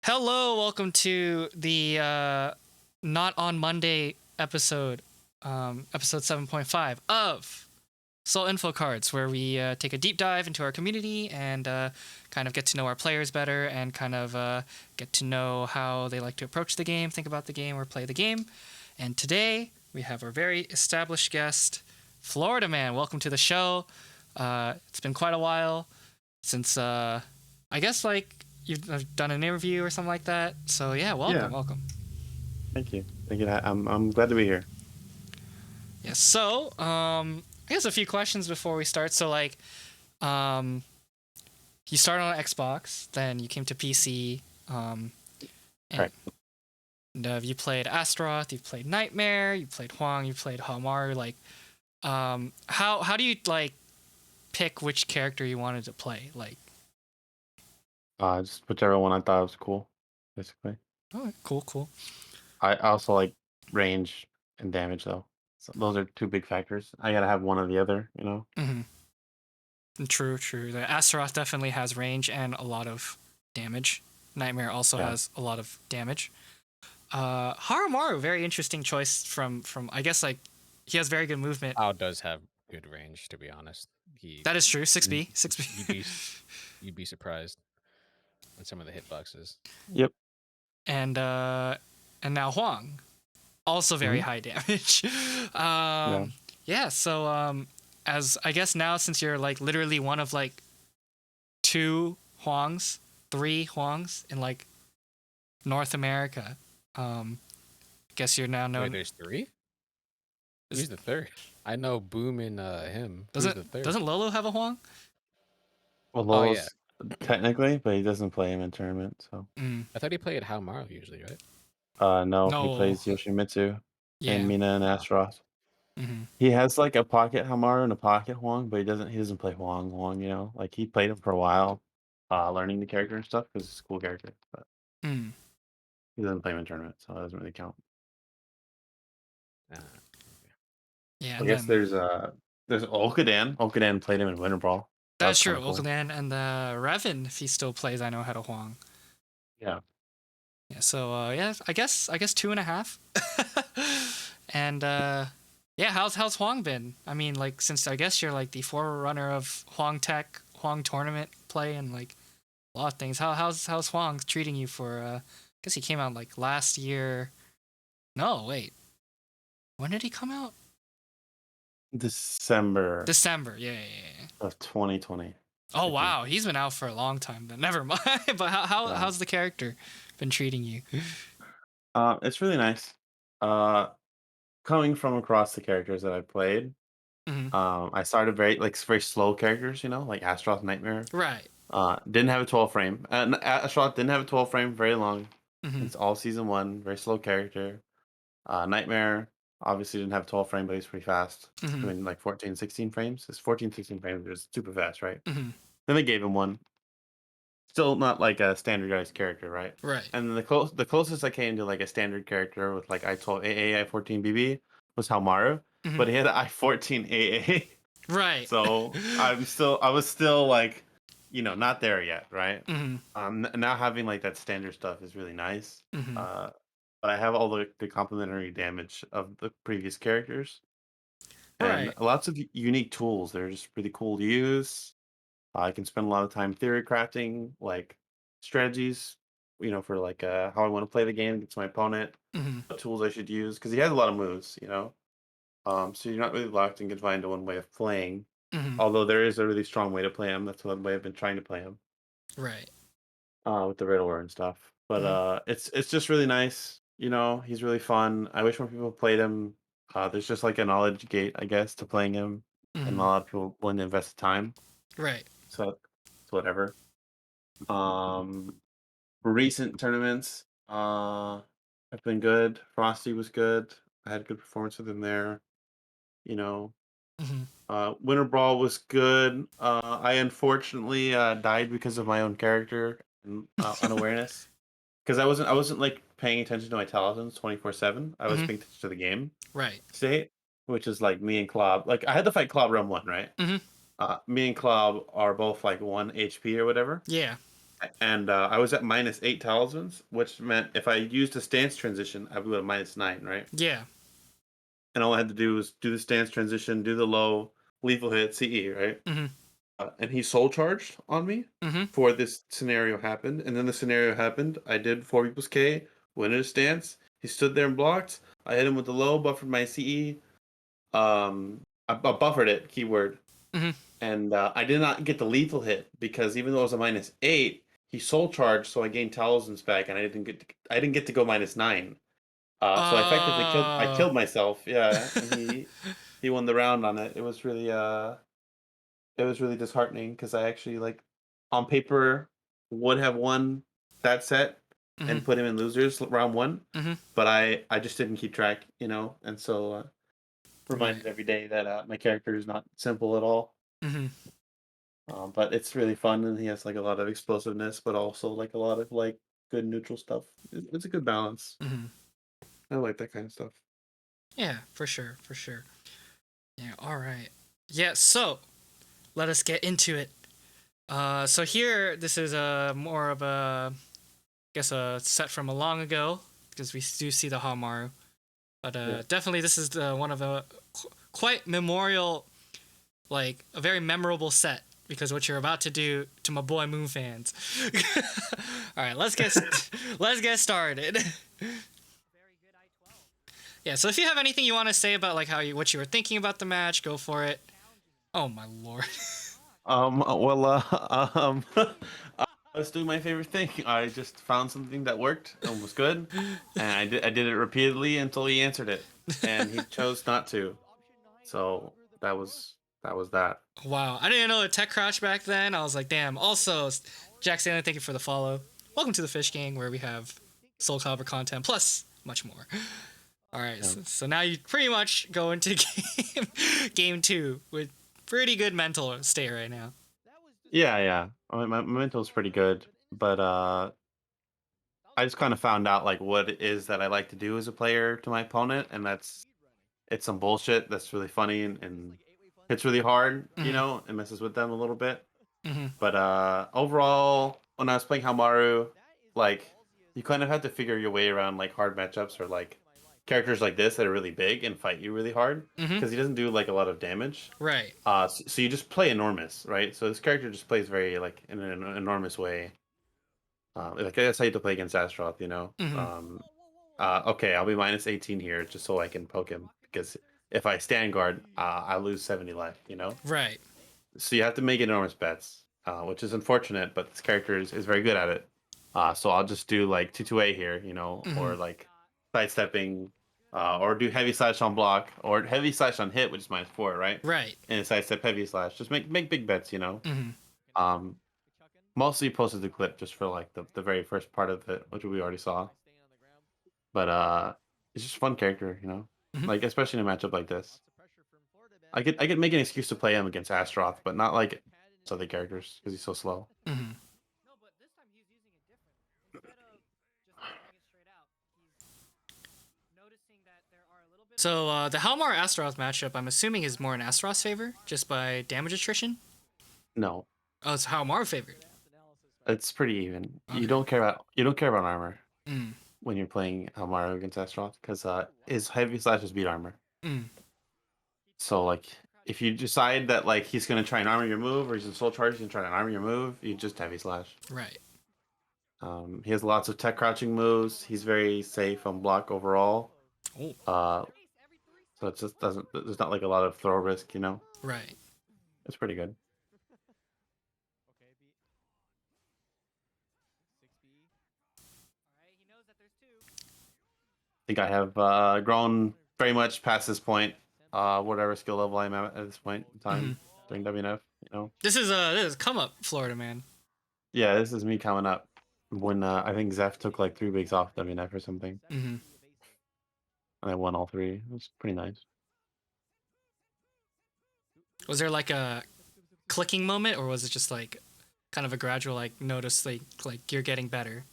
Hello, welcome to the Not on Monday episode, episode 7.5 of Soul Info Cards, where we take a deep dive into our community and kind of get to know our players better and kind of get to know how they like to approach the game, think about the game, or play the game. And today we have our very established guest, FloridaMan. Welcome to the show. It's been quite a while since I guess you've done an interview or something like that. So yeah, Yeah, welcome. thank you. Thank you. I'm glad to be here. Yeah. So I guess a few questions before we start. So um, you started on Xbox, then you came to PC. And Right. you played Astaroth, you played Nightmare, you played Huang, you played Hamaru. How do you pick which character you wanted to play? Just whichever one I thought was cool, basically. Oh, cool. I also like range and damage though. So those are two big factors. I gotta have one or the other. Mm-hmm. True. The Astaroth definitely has range and a lot of damage. Nightmare also Yeah. has a lot of damage. Haramaru, very interesting choice from I guess he has very good movement. Ao does have good range, to be honest. He That is true. Mm. 6B, you'd 6B. be you'd be surprised on some of the hitboxes. Yep. And now Huang, also very Hmm. high damage. Yeah. Yeah. So as I guess now since you're literally one of two Huangs, three Huangs in North America, guess you're now Wait, known. there's three? Is- Who's the third? I know Boom and him. Who's the third? Doesn't Lolo have a Huang? Well, Oh yeah, Lolo's technically, but he doesn't play him in tournament. So, Mm. I thought he played Hamaru usually, right? no, he No. plays Yoshimitsu and Yeah. Mina and Astaroth. Mm-hmm. He has like a pocket Hamaru and a pocket Huang, but he doesn't play Huang. Like he played him for a while, learning the character and stuff because it's a cool character, but Mm. he doesn't play him in tournament, so it doesn't really count. Uh, Yeah, I and guess then there's Okadan. Okadan played him in Winter Brawl. That was that's true. kind of cool. Okadan and Revan, if he still plays, I know how to Huang. Yeah. Yeah, so yeah, I guess 2.5. And yeah, how's Huang been? I mean, since I guess you're the forerunner of Huang Tech, Huang tournament play, and a lot of things. How's Huang treating you for? I guess he came out last year. No, wait, when did he come out? December December. Yeah. of 2020. Oh I think. wow, he's been out for a long time. Then never mind. But Yeah. how's the character been treating you? It's really nice. Uh, Coming from across the characters that I played, Hmm. I started very slow characters, like Astaroth Nightmare. Right. Didn't have a 12 frame. And Astaroth didn't have a 12 frame very long. Hmm. It's all season one, very slow character. Nightmare obviously didn't have a 12 frame, but he's pretty fast. Hmm. Doing 14, 16 frames. It's 14, 16 frames is super fast, right? Hmm. Then they gave him one. Still not like a standardized character, right? Right. And then the closest I came to like a standard character with like I-12 AA, I-14 BB was Halmaru, Hmm. but he had I-14 AA. Right. So I was still not there yet, right? Hmm. Now having like that standard stuff is really nice. Hmm. But I have all the complementary damage of the previous characters and Right. lots of unique tools. They're just really cool to use. I can spend a lot of time theory crafting, like strategies, for how I want to play the game against my opponent, Hmm. what tools I should use, because he has a lot of moves. So you're not really locked and confined to one way of playing. Hmm. Although there is a really strong way to play him. That's the way I've been trying to play him, Right. with the Riddler and stuff. But Hmm. it's just really nice. He's really fun. I wish more people played him. There's just like a knowledge gate, I guess, to playing him, and a Hmm. lot of people willing to invest the time. Right. So it's whatever. Um, for recent tournaments, have been good. Frosty was good. I had a good performance with him there. You know, Hmm. Winter Brawl was good. I unfortunately died because of my own character and unawareness. Because I wasn't like paying attention to my talismans 24/7. I was Hmm. paying attention to the game Right. state, which is like me and Klob. Like I had to fight Klob round one, right? Hmm. Me and Klob are both like 1 HP or whatever. Yeah. And I was at -8 talismans, which meant if I used a stance transition, I would go to -9, right? Yeah. And all I had to do was do the stance transition, do the low lethal hit, CE, right? Mm-hmm. And he soul charged on me Mm-hmm. for this scenario happened, and then the scenario happened. I did 4 people's K, went in a stance. He stood there and blocked. I hit him with the low, buffered my CE. I buffered it, keyword, Mm-hmm. and I did not get the lethal hit because even though it was a -8, he soul charged, so I gained talismans back, and I didn't get to go -9. So I effectively killed myself. Yeah, and he won the round on it. It was really disheartening because I actually like on paper would have won that set Mm-hmm. and put him in losers round one, Mm-hmm. but I just didn't keep track, and so Right. reminded every day that my character is not simple at all. Mm-hmm. But it's really fun and he has like a lot of explosiveness, but also like a lot of like good neutral stuff. It's a good balance. Mm-hmm. I like that kind of stuff. Yeah, for sure, for sure. Yeah, all right. Yeah, so let us get into it. So here, this is a more of a, I guess, a set from a long ago because we do see the Hamaru, but Yeah. definitely this is one of a quite memorial, like a very memorable set because what you're about to do to my boy Moon fans. All right, let's get started. Yeah, so if you have anything you want to say about like what you were thinking about the match, go for it. Oh my lord. Well, I was doing my favorite thing. I just found something that worked and was good, and I did it repeatedly until he answered it, and he chose not to. So that was that. Wow, I didn't know a tech crouch back then. I was like, damn. Also, Jack Stanley, thank you for the follow. Welcome to the Fish Gang, where we have Soul Calibur content plus much more. All right, Yeah. so now you pretty much go into game 2 with pretty good mental state right now. Yeah, yeah. My mental's pretty good, but I just kind of found out like what it is that I like to do as a player to my opponent, and it's some bullshit that's really funny and hits really hard, Mm-hmm. and messes with them a little bit. Mm-hmm. But overall, when I was playing Hamaru, like you kind of have to figure your way around like hard matchups or like characters like this that are really big and fight you really hard Mm-hmm. because he doesn't do like a lot of damage. Right. So you just play enormous, right? So this character just plays very like in an enormous way. Like that's how you have to play against Astaroth, Mm-hmm. Okay, I'll be -18 here just so I can poke him because if I stand guard, I lose 70 life, Right. So you have to make enormous bets, which is unfortunate, but this character is very good at it. So I'll just do like 2-2-A here, Mm-hmm. or like sidestepping, or do heavy slash on block, or heavy slash on hit, which is -4, right? Right. And sidestep heavy slash. Just make big bets, Mm-hmm. Um, Mostly posted the clip just for like the very first part of it, which we already saw. But it's just a fun character, Mm-hmm. like especially in a matchup like this. I could make an excuse to play him against Astaroth, but not like other characters because he's so slow. Mm-hmm. So the Halmar Astaroth matchup, I'm assuming, is more in Astaroth's favor, just by damage attrition. No, Oh, it's Halmar favored. it's pretty even. Okay. You don't care about armor Mm. when you're playing Hamaru against Astaroth because his heavy slashes beat armor. Mm. So like if you decide that like he's gonna try and armor your move or he's in soul charge, he's gonna try and armor your move, you just heavy slash. Right. He has lots of tech crouching moves. He's very safe on block overall. Oh. So it just doesn't. There's not like a lot of throw risk, Right. It's pretty good. I think I have grown very much past this point. Whatever skill level I'm at this point in time during WNF, This is come up, FloridaMan. Yeah, this is me coming up when I think Zeph took like 3 weeks off WNF or something, Mm-hmm. and I won all 3. It was pretty nice. Was there like a clicking moment, or was it just like kind of a gradual like notice like you're getting better?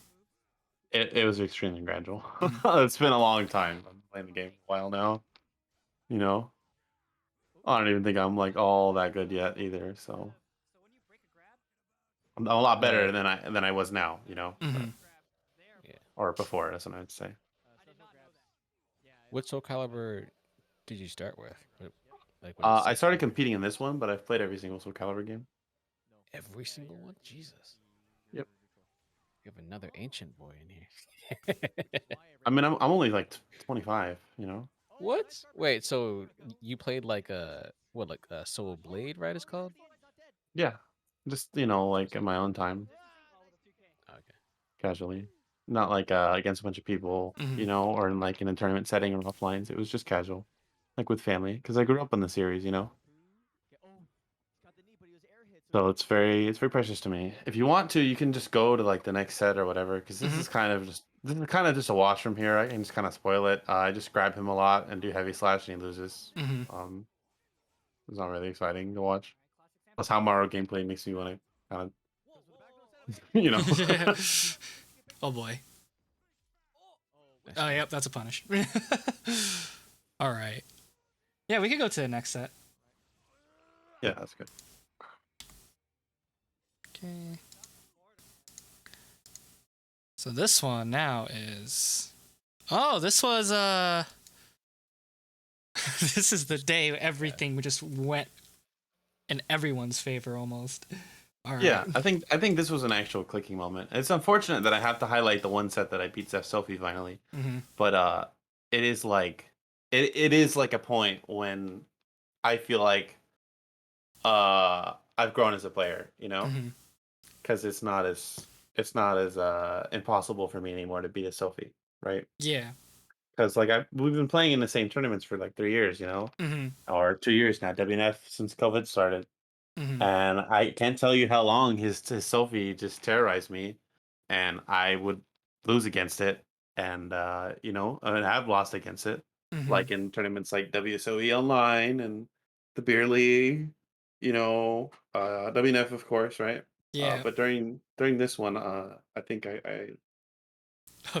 It was extremely gradual. It's been a long time. I'm playing the game a while now. I don't even think I'm like all that good yet either. So I'm a lot better than I was now, you know, Mm-hmm. Yeah. or before. That's what I'd say. What Soul Calibur did you start with? Like was it I started 16? competing in this one, but I've played every single Soul Calibur game. Every single one? Jesus. Yep. You have another ancient boy in here. I mean, I'm only like 25, you know. What? Wait, so you played like like a Soul Blade, right? It's called. Yeah, just like in my own time, Okay. casually, not like against a bunch of people, Mm-hmm. or in like in a tournament setting or offline. It was just casual, like with family, because I grew up on the series, So it's very precious to me. If you want to, you can just go to like the next set or whatever, because Mm-hmm. this is kind of just a wash from here. I can just kind of spoil it. I just grab him a lot and do heavy slash, and he loses. Mm-hmm. It's not really exciting to watch. That's how Mario gameplay makes me want to kind of, Oh boy. Nice Oh, try. yep, that's a punish. All right. Yeah, we could go to the next set. Yeah, that's good. Okay. So this one now is. Oh, this was this is the day everything just went in everyone's favor almost. All right. Yeah, I think this was an actual clicking moment. It's unfortunate that I have to highlight the one set that I beat Zeph Sophie finally, Mm-hmm. but it is like it is like a point when I feel like I've grown as a player, Mm-hmm. because it's not as impossible for me anymore to beat a Sophie, right? Yeah. Because like we've been playing in the same tournaments for like 3 years, Mm-hmm. or 2 years now, WNF since COVID started. Mm-hmm. And I can't tell you how long his Sophie just terrorized me, and I would lose against it, and I have lost against it, Mm-hmm. like in tournaments like WSOE Online and the Beer League, WNF of course, right? Yeah. But during this one, I think I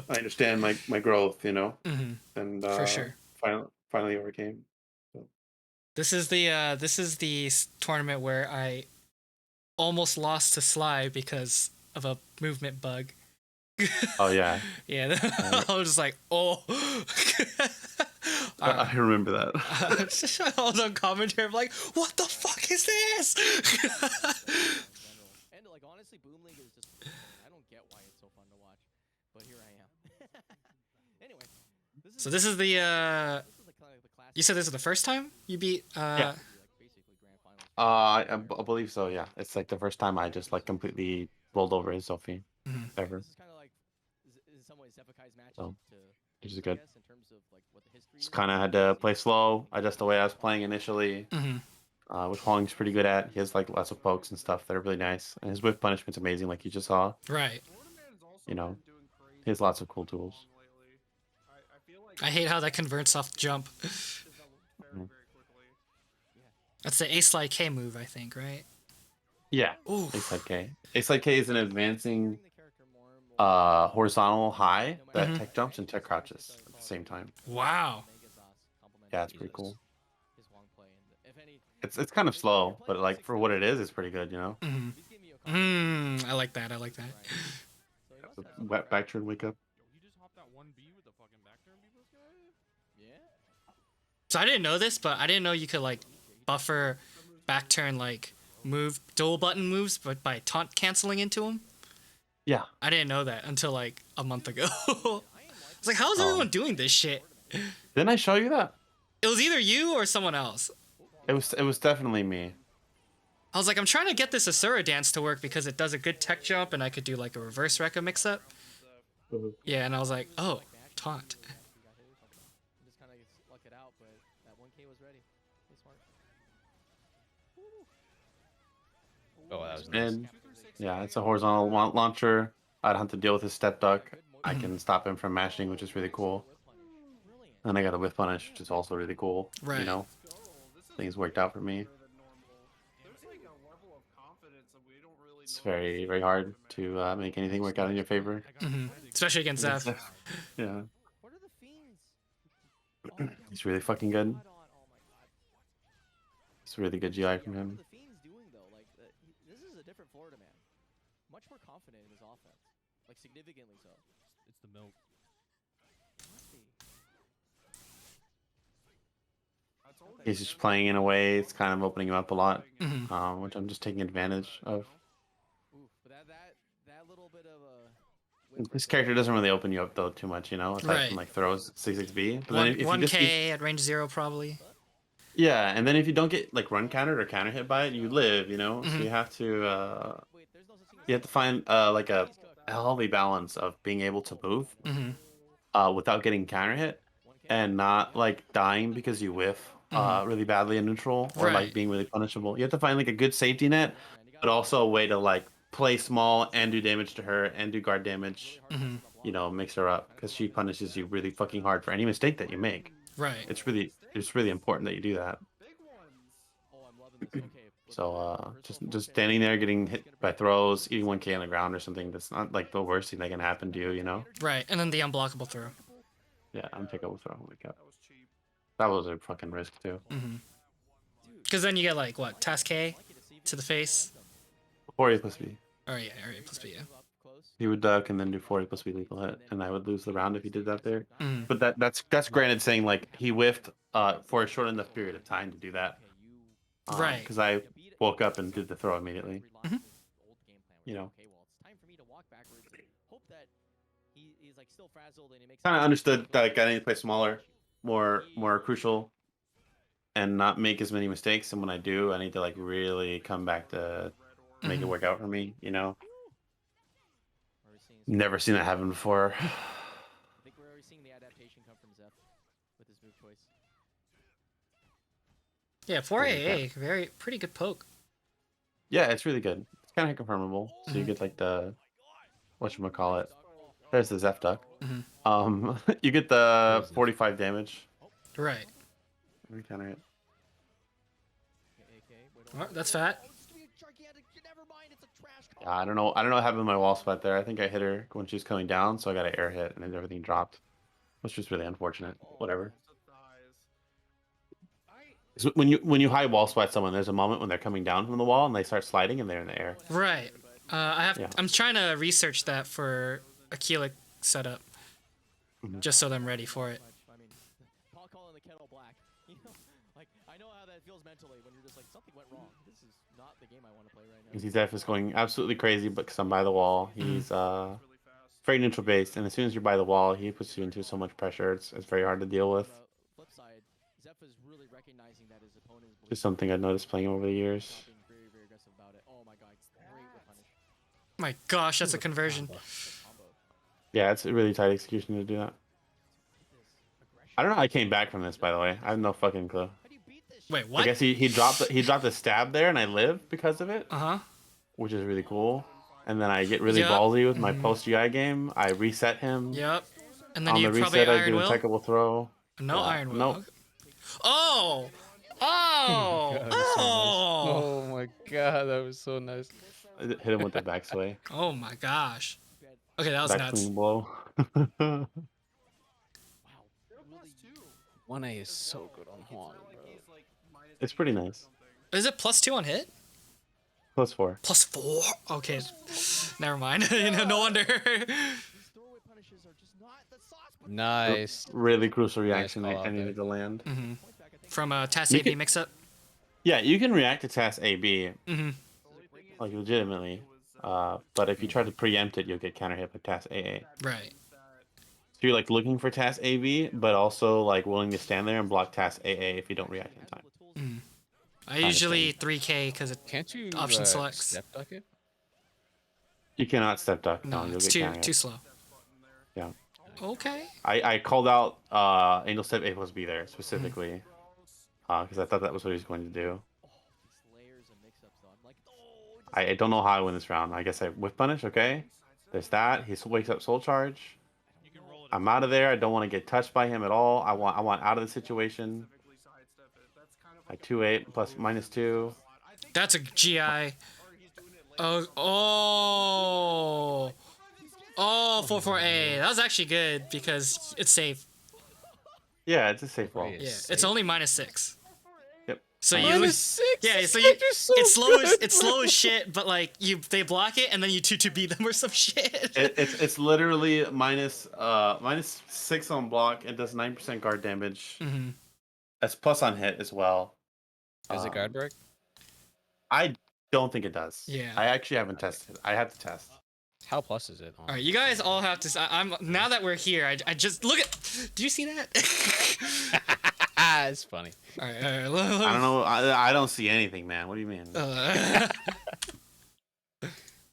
understand my growth, Mm-hmm. and For sure. finally overcame. So. This is the tournament where I almost lost to Sly because of a movement bug. Oh yeah, Yeah, I, I was just like, oh. All right. I remember that. I was on commentary. I'm like, what the fuck is this? And like honestly, Boom League is just. I don't get why it's so fun to watch, but here I am. Anyway, So this is the. this is like the classic. You said this is the first time you beat. Yeah. Like basically grand finals. I believe so. Yeah, it's like the first time I just like completely rolled over his Sophie Mhm. ever. This is kind of like, in some ways, Zepakai's match So, to, which is I good. guess, in terms of like what the history. Just kind of had to play slow, adjust the way I was playing initially, Mhm. which Huang's pretty good at. He has like lots of pokes and stuff that are really nice, and his whiff punishment's amazing, like you just saw. Right. You know, he has lots of cool tools. I hate how that converts off jump. Mhm. That's the Ace Slide K move, I think, right? Yeah, Ooh. Ace Side K. Ace Side K is an advancing The character more and more. horizontal high that Mhm. tech jumps and tech crouches at the same time. Wow. Yeah, it's pretty cool. His Wong play, and if any, It's kind of slow, but like for what it is, it's pretty good. Mhm. he's giving me a I like that. I like that. So he must The have some wet back turn wake up. Yo, he just hopped that 1B with the fucking backturn beat this guy? Yeah. So I didn't know this, but I didn't know you could like buffer back turn like move dual button moves, but by taunt canceling into them. Yeah. I didn't know that until like a month ago. It's like, how's Oh. everyone doing this shit? Didn't I show you that? It was either you or someone else. It was definitely me. I was like, I'm trying to get this Asura dance to work because it does a good tech jump and I could do like a reverse Rekka mix up. Yeah, and I was like, oh, taunt. Just kind of luck it out, but that 1K was ready. Pretty smart. Oh, that was nice. And yeah, it's a horizontal launcher. I don't have to deal with his step duck. I can stop him from mashing, which is really cool. And I got a whiff punish, which is also really cool. Right. Things worked out for me. It's very, very hard to make anything work out in your favor. Especially against Zeph. Yeah, What are the fiends? he's really fucking good. Oh my god. It's really good GI from him. What are the fiends doing though? Like, this is a different Florida man. much more confident in his offense, like significantly so. It's the milk. Must be. He's just playing in a way. It's kind of opening him up a lot, Mhm. which I'm just taking advantage of. Oof, but that little bit of a. This character doesn't really open you up though too much, you know, aside Right. from like throws 6B. But then if you One just K at range 0 probably. yeah, and then if you don't get like run countered or counter hit by it, you live, you know. So Mhm. you have to Wait, there's no such thing as you have to find like a healthy balance of being able to move Mhm. without getting counter hit and not like dying because you whiff really badly in neutral or like Right. being really punishable. You have to find like a good safety net, but also a way to like play small and do damage to her and do guard damage. Mhm. You know, mix her up because she punishes you really fucking hard for any mistake that you make. Right. It's really important that you do that. Oh, I'm loving this. Okay. So just standing there getting hit by throws, eating 1K on the ground or something, that's not like the worst thing that can happen to you, you know? Right. And then the unblockable throw. Yeah, I'm pick up with throw. Holy cow. That was a fucking risk too. Mhm. Because then you get like what, task K to the face. 4A plus B. Oh yeah, or A plus B. Yeah. He would duck and then do 4A plus B lethal hit, and I would lose the round if he did that there. Mhm. But that's granted saying like he whiffed for a short enough period of time to do that. Right. Because I woke up and did the throw immediately. Mhm. You know. Okay, well, it's time for me to walk backwards. Hope that he's like still frazzled and he makes. Kind of understood that like, I need to play smaller, more crucial, and not make as many mistakes. And when I do, I need to like really come back to make it Mhm. work out for me. You know. Are we seeing Never seen that happen before. I think we're already seeing the adaptation come from Zeph with his move choice. Yeah, 4AA, very pretty good poke. Yeah, it's really good. It's kind of confirmable. So you get like the whatchamacallit. There's the Zeph duck. Mhm. You get the There's the- 45 damage. Right. Let me counter it. Oh, that's fat. Yeah, I don't know what happened to my wall spot there. I think I hit her when she was coming down, so I got an air hit and then everything dropped. Which was really unfortunate. Whatever. So when you high wall spot someone, there's a moment when they're coming down from the wall and they start sliding and they're in the air. Right. Yeah. I'm trying to research that for a Keelik setup, just so that I'm ready for it. I mean, Paul calling the kettle black. You know, like I know how that feels mentally when you're just like something went wrong. This is not the game I want to play right now. ZF is going absolutely crazy, but because I'm by the wall, he's very neutral based, and as soon as you're by the wall, he puts you into so much pressure. It's very hard to deal with. Flip side, Zeph is really recognizing that his opponent is Just something I've noticed playing over the years. being very, very aggressive about it. Oh my god, it's great with punish. My gosh, that's a conversion. Combo. Yeah, it's a really tight execution to do that. I don't know how I came back from this, by the way. I have no fucking clue. How do you beat this? Wait, I what? guess he dropped the stab there, and I live because of it, Uh-huh. which is really cool. And then I get really Yep. ballsy with my post GI game. I reset him. Yep. And then On you the probably reset, I Iron do Will? impeccable throw. No Yeah, Iron Will. nope. Okay. Oh! Oh! God, that was so nice. Oh! Oh my god, that was so nice. I hit him with the back sway. Oh my gosh. Okay, that was Back nuts. swing blow. Wow. Really 1A is so good on Huang, bro. It's pretty nice. Is it +2 on hit? +4. +4? Okay. Never mind. No wonder. These throwaway punishes are just not the sauce. But Nice. Really crucial reaction call I out needed there. to land. Mhm. From a TAS You AB can- mix-up? Yeah, you can react to task AB, Mm-hmm. like legitimately. But if you try to preempt it, you'll get counter hit by task AA. Right. So you're like looking for task AB, but also like willing to stand there and block task AA if you don't react in time. Mm. I of usually 3K because it Can't you Option selects. step duck it? You cannot step duck. no, you'll it's get counter too hit. slow. Yeah. Okay. I called out Angel Step A plus B there specifically because I thought that was what he was going to do. these layers and mix-ups, though. I'm like, oh, it just I don't know how I win this round. I guess I whiff punish. Okay, there's that. He wakes up soul charge. I'm out of there. I don't want to get touched by him at all. I want out of the situation. I 2-8 plus -2. That's a GI. Oh, oh. Oh, 4-4-A. That was actually good because it's safe. Yeah, it's a safe wall. Right. Yeah, It's it's safe? only -6. Yep. So you -6. yeah, This so you, character's so it's slow good, as it's bro. slow as shit, but like they block it and then you 2-2 beat them or some shit. It's literally -6 on block. It does 9% guard damage. hmm It's plus on hit as well. Is it guard break? I don't think it does. Yeah. I actually haven't tested. I have to test. How plus is it? All right, you guys all have to. I'm now that we're here. I just look at. Do you see that? It's funny. all right. I don't know. I don't see anything, man. What do you mean?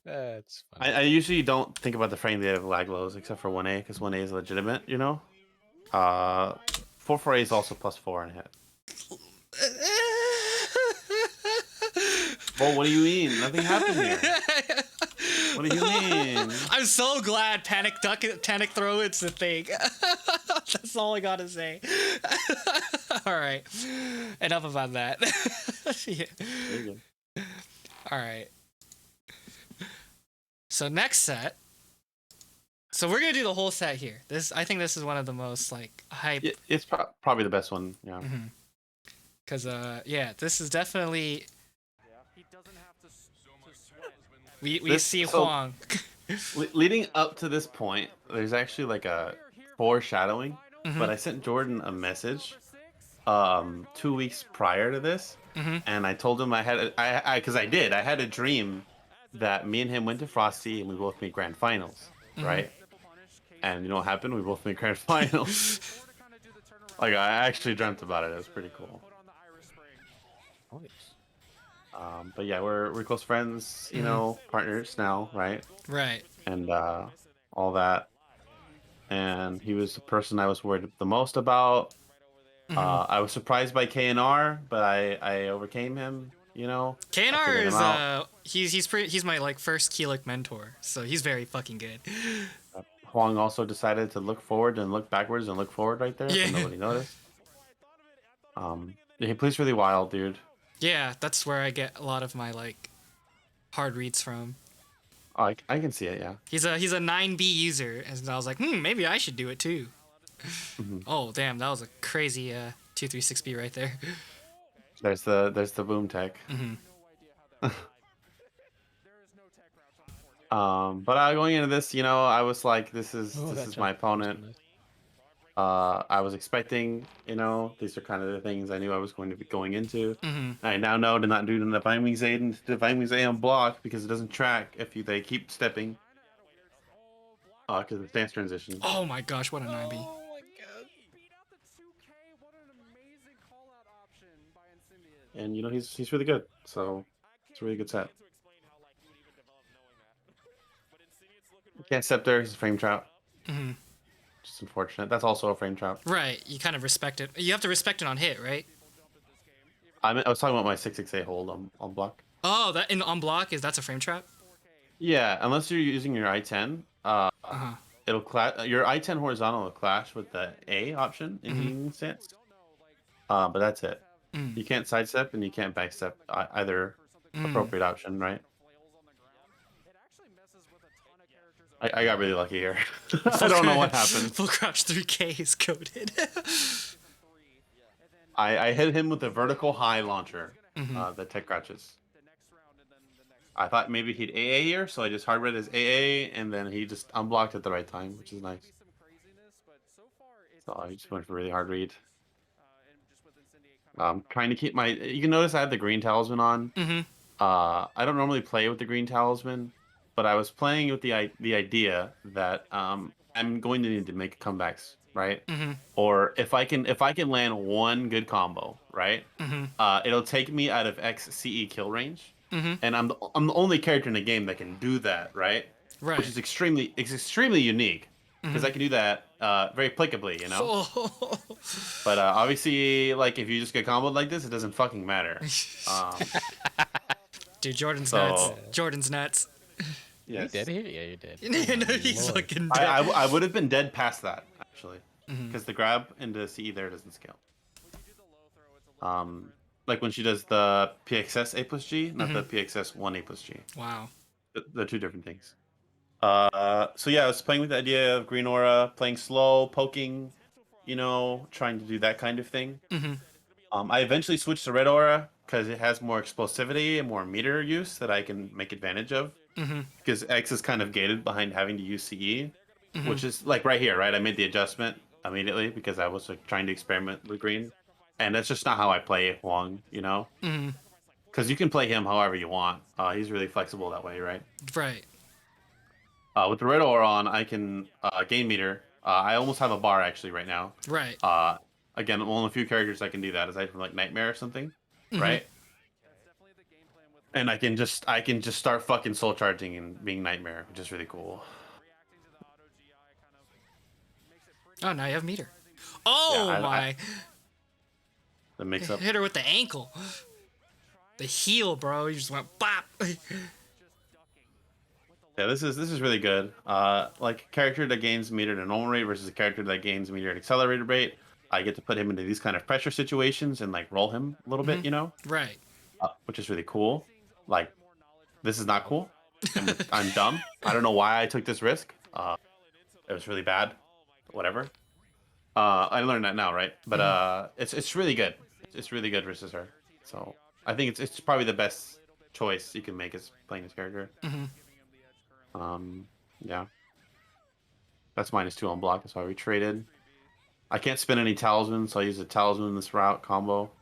That's funny. I usually don't think about the frame rate of lag lows except for 1A because 1A is legitimate, you know. 4-4A is also +4 in hit. Well, what do you mean? Nothing happened here. What do you mean? I'm so glad panic throw it's the thing. That's all I gotta say. All right, enough about that. Yeah. There you go. All right. So next set. So we're gonna do the whole set here. I think this is one of the most like hype. It's probably the best one. Yeah. Cause yeah, this is definitely. He doesn't have to sweat. We see Huang. Leading up to this point, there's actually like a foreshadowing. But I sent Jordan a message 2 weeks prior to this, and I told him I had I had a dream that me and him went to Frosty and we both made grand finals, right? And you know what happened? We both made grand finals. Like I actually dreamt about it. It was pretty cool. But yeah, we're close friends, you know, partners now, right? Right. And all that. And he was the person I was worried the most about. I was surprised by KNR, but I overcame him. You know, KNR is he's my like first Keelik mentor, so he's very fucking good. Huang also decided to look forward and look backwards and look forward right there, Yeah. so nobody noticed. He plays really wild, dude. Yeah, that's where I get a lot of my like hard reads from. Oh, I can see it, yeah. He's a 9B user, and I was like, maybe I should do it too. Oh damn, that was a crazy 236B right there. There's the boom tech. But going into this, you know, I was like, this is my opponent. I was expecting, you know, these are kind of the things I knew I was going to be going into. I now know to not do the Divine Wings A on block because it doesn't track if they keep stepping. Because it's dance transition. Oh my gosh, what a 9B. Oh my god. And you know he's really good, so it's a really good set. Can't Scepter, he's a frame trap. Just unfortunate. That's also a frame trap. Right, you kind of respect it. You have to respect it on hit, right? I was talking about my 6-6A hold on block. Oh, that on block that's a frame trap. Yeah, unless you're using your I-10, it'll clash. Your I-10 horizontal will clash with the A option in healing stance. But that's it. You can't sidestep and you can't backstep either appropriate option, right? I got really lucky here. I don't know what happened. Full crouch 3K is coded. I hit him with a vertical high launcher, the tech crouches. I thought maybe he'd AA here, so I just hard read his AA, and then he just unblocked at the right time, which is nice. So I just went for a really hard read. Trying to keep my... You can notice I have the green talisman on. I don't normally play with the green talisman, but I was playing with the idea that I'm going to need to make comebacks, right? Or if I can land one good combo, right? It'll take me out of X CE kill range, and I'm the only character in the game that can do that, right? Right. Which is extremely unique because I can do that very applicably, you know. But obviously, like if you just get comboed like this, it doesn't fucking matter. Dude, Jordan's nuts. Jordan's nuts. Yes. You dead here? Yeah, you're dead. No, he's Lord. fucking dead. I would have been dead past that actually, because the grab into CE there doesn't scale. Like when she does the PXS A+G, not the PXS 1 A+G. Wow. They're two different things. So yeah, I was playing with the idea of green aura, playing slow, poking, you know, trying to do that kind of thing. I eventually switched to red aura because it has more explosivity and more meter use that I can make advantage of. Mm-hmm. Because X is kind of gated behind having to use CE, Mm-hmm. which is like right here, right? I made the adjustment immediately because I was like trying to experiment with green, and that's just not how I play Huang, you know? Mm-hmm. Because you can play him however you want. He's really flexible that way, right? Right. With the red aura on, I can gain meter. I almost have a bar actually right now. Right. Again, one of the few characters I can do that aside from like Nightmare or something, Mm-hmm. right? And I can just start fucking soul charging and being Nightmare, which is really cool. Oh, now you have meter. Oh Yeah, my! The mix up. Hit her with the ankle. The heel, bro. You just went bop. Yeah, this is really good. Like a character that gains meter at a normal rate versus a character that gains meter at accelerated rate. I get to put him into these kind of pressure situations and like roll him a little bit, you know, Right. which is really cool. Like, this is not cool. I'm dumb. I don't know why I took this risk. It was really bad. Whatever. I learned that now, right? But it's really good. It's really good versus her. So I think it's probably the best choice you can make is playing this character. Yeah. That's -2 on block. That's why we traded. I can't spin any talisman, so I use a talisman in this route combo.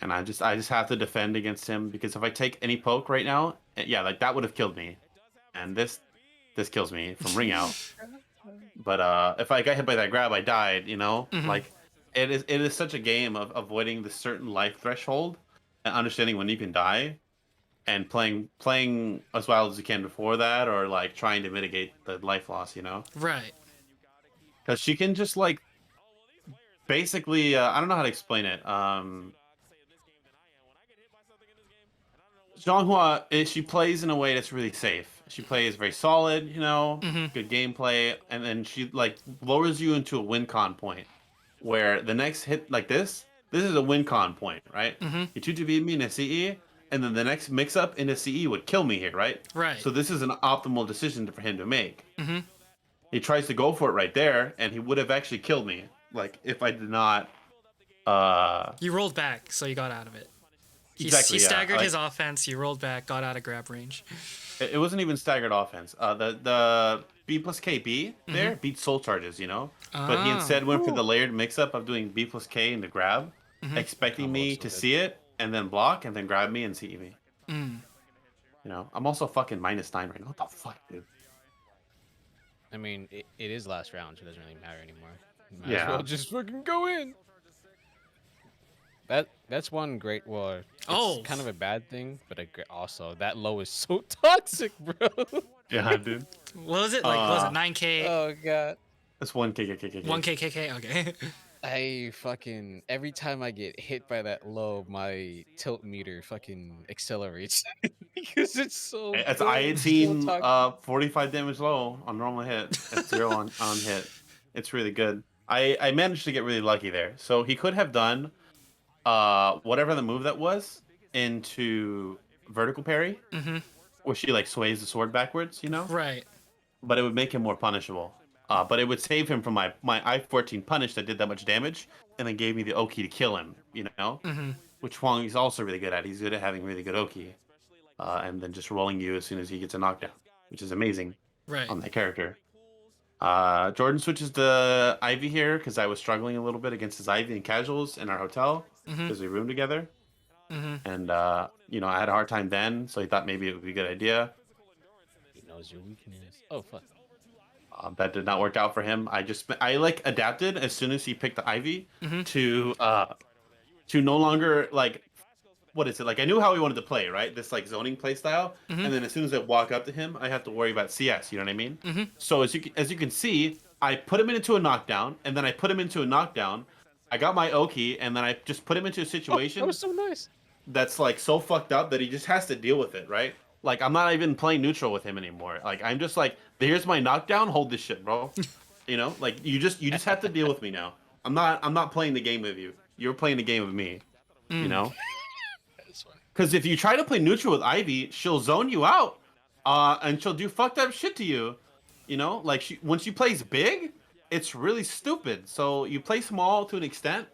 And I just have to defend against him because if I take any poke right now, yeah, like that would have killed me. And this kills me from ring out. But if I got hit by that grab, I died, you know? Like it is such a game of avoiding the certain life threshold and understanding when you can die and playing as well as you can before that, or like trying to mitigate the life loss, you know? Right. Because she can just like basically I don't know how to explain it. Zhonghua, she plays in a way that's really safe. She plays very solid, you know, good gameplay, and then she like lowers you into a win con point, where the next hit like this is a win con point, right? You 2 beat me in a CE, and then the next mix up in a CE would kill me here, right? Right. So this is an optimal decision for him to make. He tries to go for it right there, and he would have actually killed me, like if I did not. You rolled back, so you got out of it. Exactly. He yeah. staggered Like, his offense. You rolled back, got out of grab range. it wasn't even staggered offense. The B plus KB there beat soul charges, you know? But he instead went for the layered mix up of doing B plus K into grab, expecting me to see it and then block and then grab me and CE me. You know, I'm also fucking -9 right now. What the fuck, dude? I mean, it is last round, so it doesn't really matter anymore. You might Yeah. as well just fucking go in. That's one great war. It's kind of a bad thing, but also that low is so toxic, bro. Yeah, dude. What was it? Like, what was it 9K? Oh god. That's 1K. 1K. Okay. I fucking every time I get hit by that low, my tilt meter fucking accelerates because it's so. It's good. I-18 So toxic. 45 damage low on normal hit. At 0 on hit. It's really good. I managed to get really lucky there. So he could have done whatever the move that was into vertical parry, where she like sways the sword backwards, you know. Right. But it would make him more punishable. But it would save him from my I-14 punish that did that much damage, and then gave me the Oki to kill him, you know. Which Huang is also really good at. He's good at having really good Oki, and then just rolling you as soon as he gets a knockdown, which is amazing on that character. Jordan switches to Ivy here because I was struggling a little bit against his Ivy and casuals in our hotel because we roomed together. And you know, I had a hard time then, so he thought maybe it would be a good idea. He knows your weakness. Oh fuck. That did not work out for him. I like adapted as soon as he picked the Ivy to no longer like, what is it, like I knew how he wanted to play, right? This like zoning play style, and then as soon as I walk up to him, I have to worry about CS. You know what I mean? So as you can see, I put him into a knockdown, and then I put him into a knockdown. I got my Oki, and then I just put him into a situation That was so nice. that's like so fucked up that he just has to deal with it, right? Like I'm not even playing neutral with him anymore. Like I'm just like, here's my knockdown, hold this shit, bro. You know, like you just have to deal with me now. I'm not playing the game with you. You're playing the game with me. You know? Because if you try to play neutral with Ivy, she'll zone you out, and she'll do fucked up shit to you. You know, like when she plays big, it's really stupid. So you play small to an extent,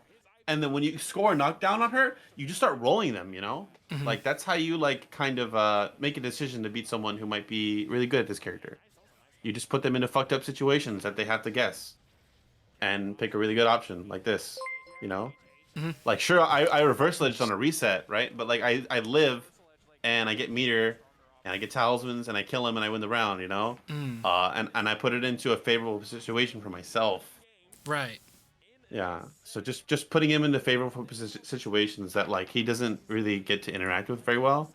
and then when you score a knockdown on her, you just start rolling them, you know? Like that's how you like kind of make a decision to beat someone who might be really good at this character. You just put them into fucked up situations that they have to guess and pick a really good option like this, you know? Like sure, I reverse ledged on a reset, right? But like I live and I get meter and I get talismans and I kill him and I win the round, you know? And I put it into a favorable situation for myself. Right. Yeah. So just putting him into favorable situations that like he doesn't really get to interact with very well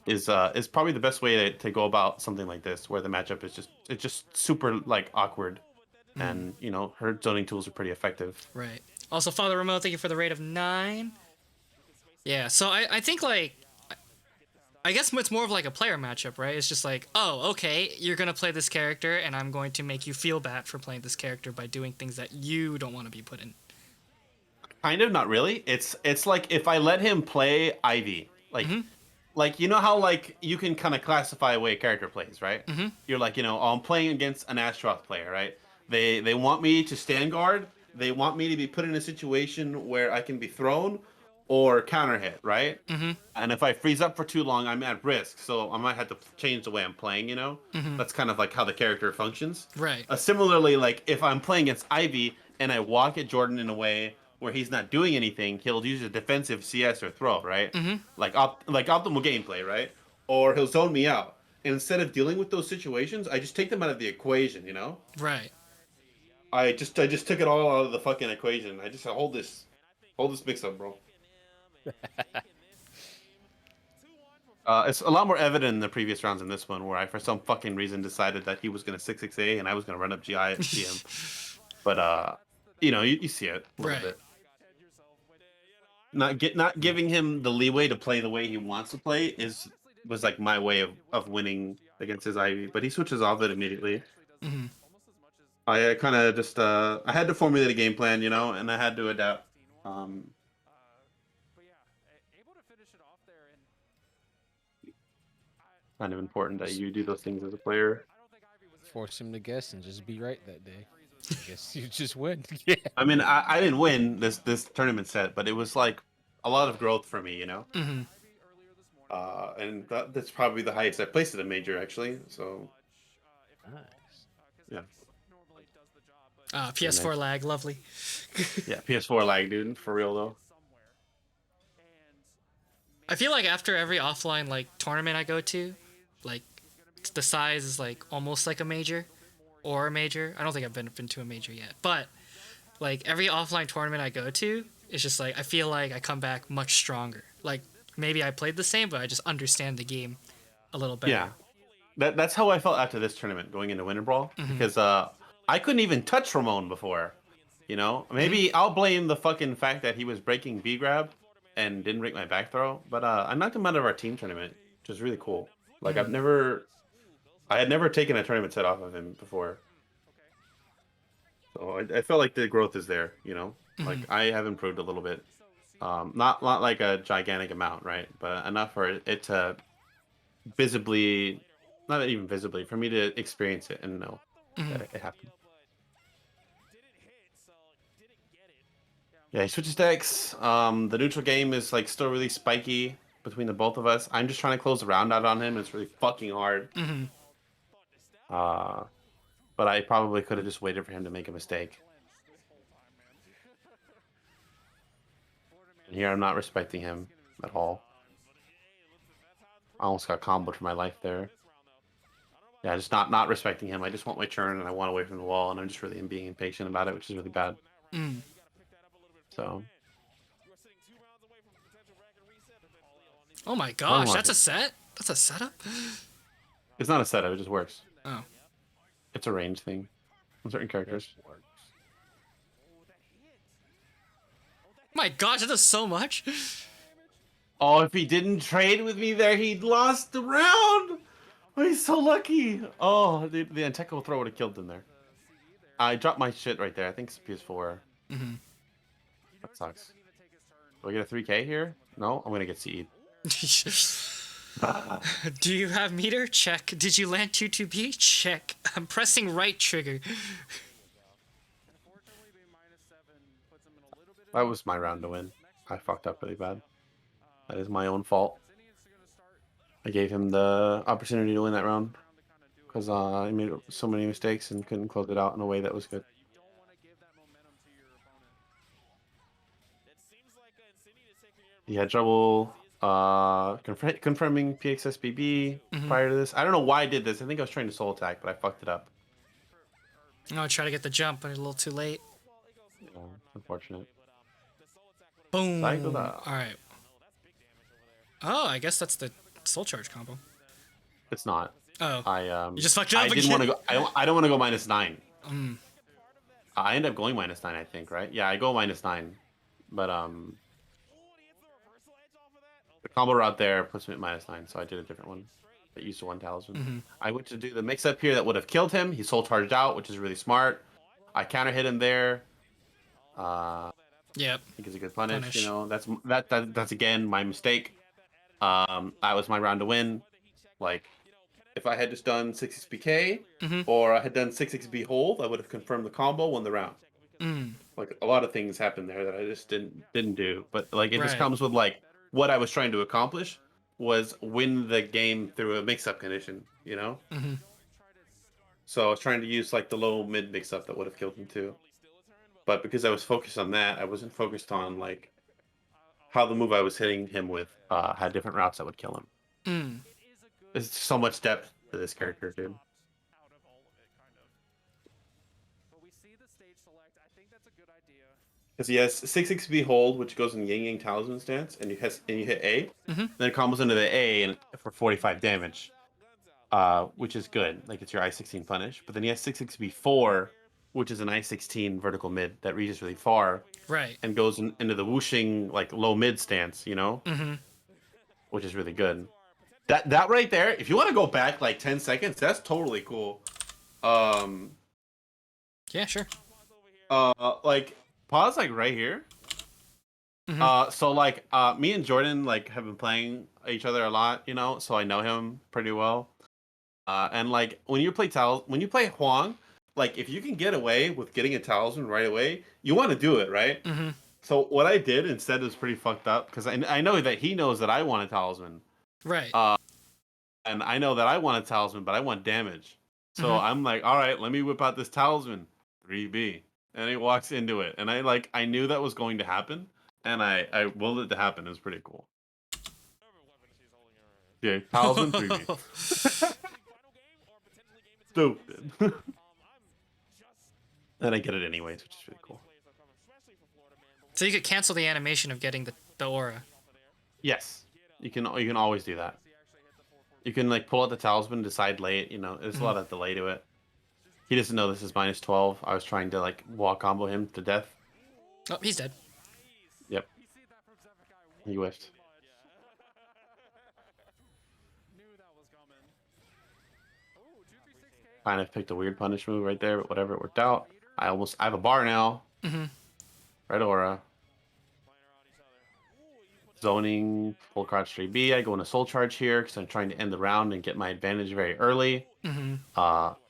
is probably the best way to go about something like this, where the matchup is just super like awkward, and you know her zoning tools are pretty effective. Right. Also, Father Ramon, thank you for the rate of 9. Yeah. So I think like. I guess it's more of like a player matchup, right? It's just like, oh, okay, you're going to play this character, and I'm going to make you feel bad for playing this character by doing things that you don't want to be put in. Kind of, not really. It's like if I let him play Ivy, like you know how like you can kind of classify a way a character plays, right? You're like, you know, oh, I'm playing against an Astroth player, right? They want me to stand guard. They want me to be put in a situation where I can be thrown or counter hit, right? And if I freeze up for too long, I'm at risk. So I might have to change the way I'm playing, you know? That's kind of like how the character functions. Right. Similarly, like if I'm playing against Ivy and I walk at Jordan in a way where he's not doing anything, he'll use a defensive CS or throw, right? Like optimal gameplay, right? Or he'll zone me out. And instead of dealing with those situations, I just take them out of the equation, you know? Right. I just took it all out of the fucking equation. I just hold this mix up, bro. It's a lot more evident in the previous rounds in this one, where I, for some fucking reason, decided that he was going to 6-6A and I was going to run up GI at CM. But you know, you see it a little Right. bit. Not giving him the leeway to play the way he wants to play was like my way of winning against his Ivy. But he switches off it immediately. I kind of just I had to formulate a game plan, you know, and I had to adapt. Kind of important that you do those things as a player. Force him to guess and just be right that day. I guess you just win. Yeah. I mean, I didn't win this tournament set, but it was like a lot of growth for me, you know. And that's probably the highest I placed at a major, actually. So, Nice. yeah. PS4 lag, lovely. Yeah, PS4 lag, dude. For real though. I feel like after every offline like tournament I go to, like the size is like almost like a major or a major. I don't think I've been to a major yet, but like every offline tournament I go to, it's just like I feel like I come back much stronger. Like maybe I played the same, but I just understand the game a little better. Yeah, that's how I felt after this tournament going into Winter Brawl, because I couldn't even touch Ramon before. You know, maybe I'll blame the fucking fact that he was breaking V grab and didn't break my back throw, but I knocked him out of our team tournament, which was really cool. Like I had never taken a tournament set off of him before. So I felt like the growth is there, you know? Like I have improved a little bit. Not like a gigantic amount, right? But enough for it to visibly, not even visibly, for me to experience it and know that it happened. Yeah, he switches decks. The neutral game is like still really spiky between the both of us. I'm just trying to close the round out on him. It's really fucking hard. But I probably could have just waited for him to make a mistake. And here I'm not respecting him at all. I almost got comboed for my life there. Yeah, just not respecting him. I just want my turn and I want away from the wall, and I'm just really being impatient about it, which is really bad. So. Oh my gosh, that's a set? That's a setup? It's not a setup, it just works. Oh. It's a range thing on certain characters. My gosh, that does so much. Oh, if he didn't trade with me there, he'd lost the round. Oh, he's so lucky. Oh, the Anteco throw would have killed him there. I dropped my shit right there. I think it's PS4. That sucks. Do I get a 3K here? No, I'm gonna get CE'd. Do you have meter? Check. Did you land 2-2B? Check. I'm pressing right trigger. That was my round to win. I fucked up really bad. That is my own fault. I gave him the opportunity to win that round because I made so many mistakes and couldn't close it out in a way that was good. He had trouble confirming PXSBB prior to this. I don't know why I did this. I think I was trying to soul attack, but I fucked it up. I try to get the jump, but a little too late. Yeah, unfortunate. Boom. All right. Oh, I guess that's the soul charge combo. It's not. Oh. I You just fucked it up I didn't again. want to go. I don't want to go -9. I end up going -9, I think, right? Yeah, I go -9, but the combo route there puts me at -9, so I did a different one that used 1 talisman. I went to do the mix up here that would have killed him. He soul charged out, which is really smart. I counter hit him there. Yep. I think it's a good punish. You know, that's again my mistake. That was my round to win. Like, if I had just done 6xBK or I had done 6xB hold, I would have confirmed the combo, won the round. Like, a lot of things happened there that I just didn't do. But like, it just comes with like what I was trying to accomplish was win the game through a mix-up condition. You know. So I was trying to use like the low mid mix-up that would have killed him too. But because I was focused on that, I wasn't focused on like how the move I was hitting him with had different routes that would kill him. There's so much depth to this character, dude. Because he has 6xB hold, which goes in Yang Yang Talisman stance, and you hit A, then it combos into the A and for 45 damage, which is good. Like, it's your I-16 punish. But then he has 6xB4, which is an I-16 vertical mid that reaches really far, and goes into the whooshing like low mid stance, you know, which is really good. That right there, if you want to go back like 10 seconds, that's totally cool. Yeah, sure. Like, pause like right here. So like me and Jordan like have been playing each other a lot, you know, so I know him pretty well. And like when you play Huang, like if you can get away with getting a talisman right away, you want to do it, right? So what I did instead was pretty fucked up because I know that he knows that I want a talisman. Right. And I know that I want a talisman, but I want damage. So I'm like, all right, let me whip out this talisman, 3B. And he walks into it. And I knew that was going to happen. And I willed it to happen. It was pretty cool. Yeah, talisman, 3B. Stupid. And I get it anyways, which is really cool. So you could cancel the animation of getting the aura. Yes. You can always do that. You can like pull out the talisman, decide late, you know, there's a lot of delay to it. He doesn't know this is -12. I was trying to like wall combo him to death. Oh, he's dead. Yep. He whiffed. Kind of picked a weird punish move right there, but whatever, it worked out. I have a bar now. Red aura. Zoning, full crouch 3B. I go into soul charge here because I'm trying to end the round and get my advantage very early.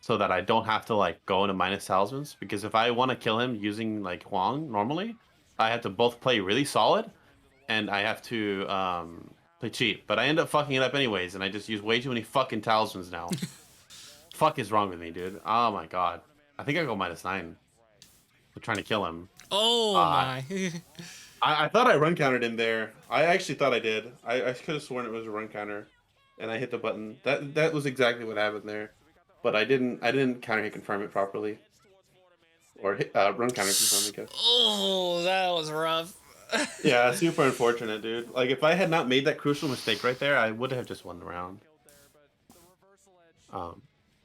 So that I don't have to like go into minus talismans. Because if I want to kill him using like Huang normally, I have to both play really solid and I have to play cheap. But I end up fucking it up anyways, and I just use way too many fucking talismans now. Fuck is wrong with me, dude? Oh my god. I think I go -9. I'm trying to kill him. Oh my. I thought I run countered him there. I actually thought I did. I could have sworn it was a run counter, and I hit the button. That was exactly what happened there, but I didn't counter hit confirm it properly, or hit, run counter confirm it. Oh, that was rough. Yeah, super unfortunate, dude. Like if I had not made that crucial mistake right there, I would have just won the round.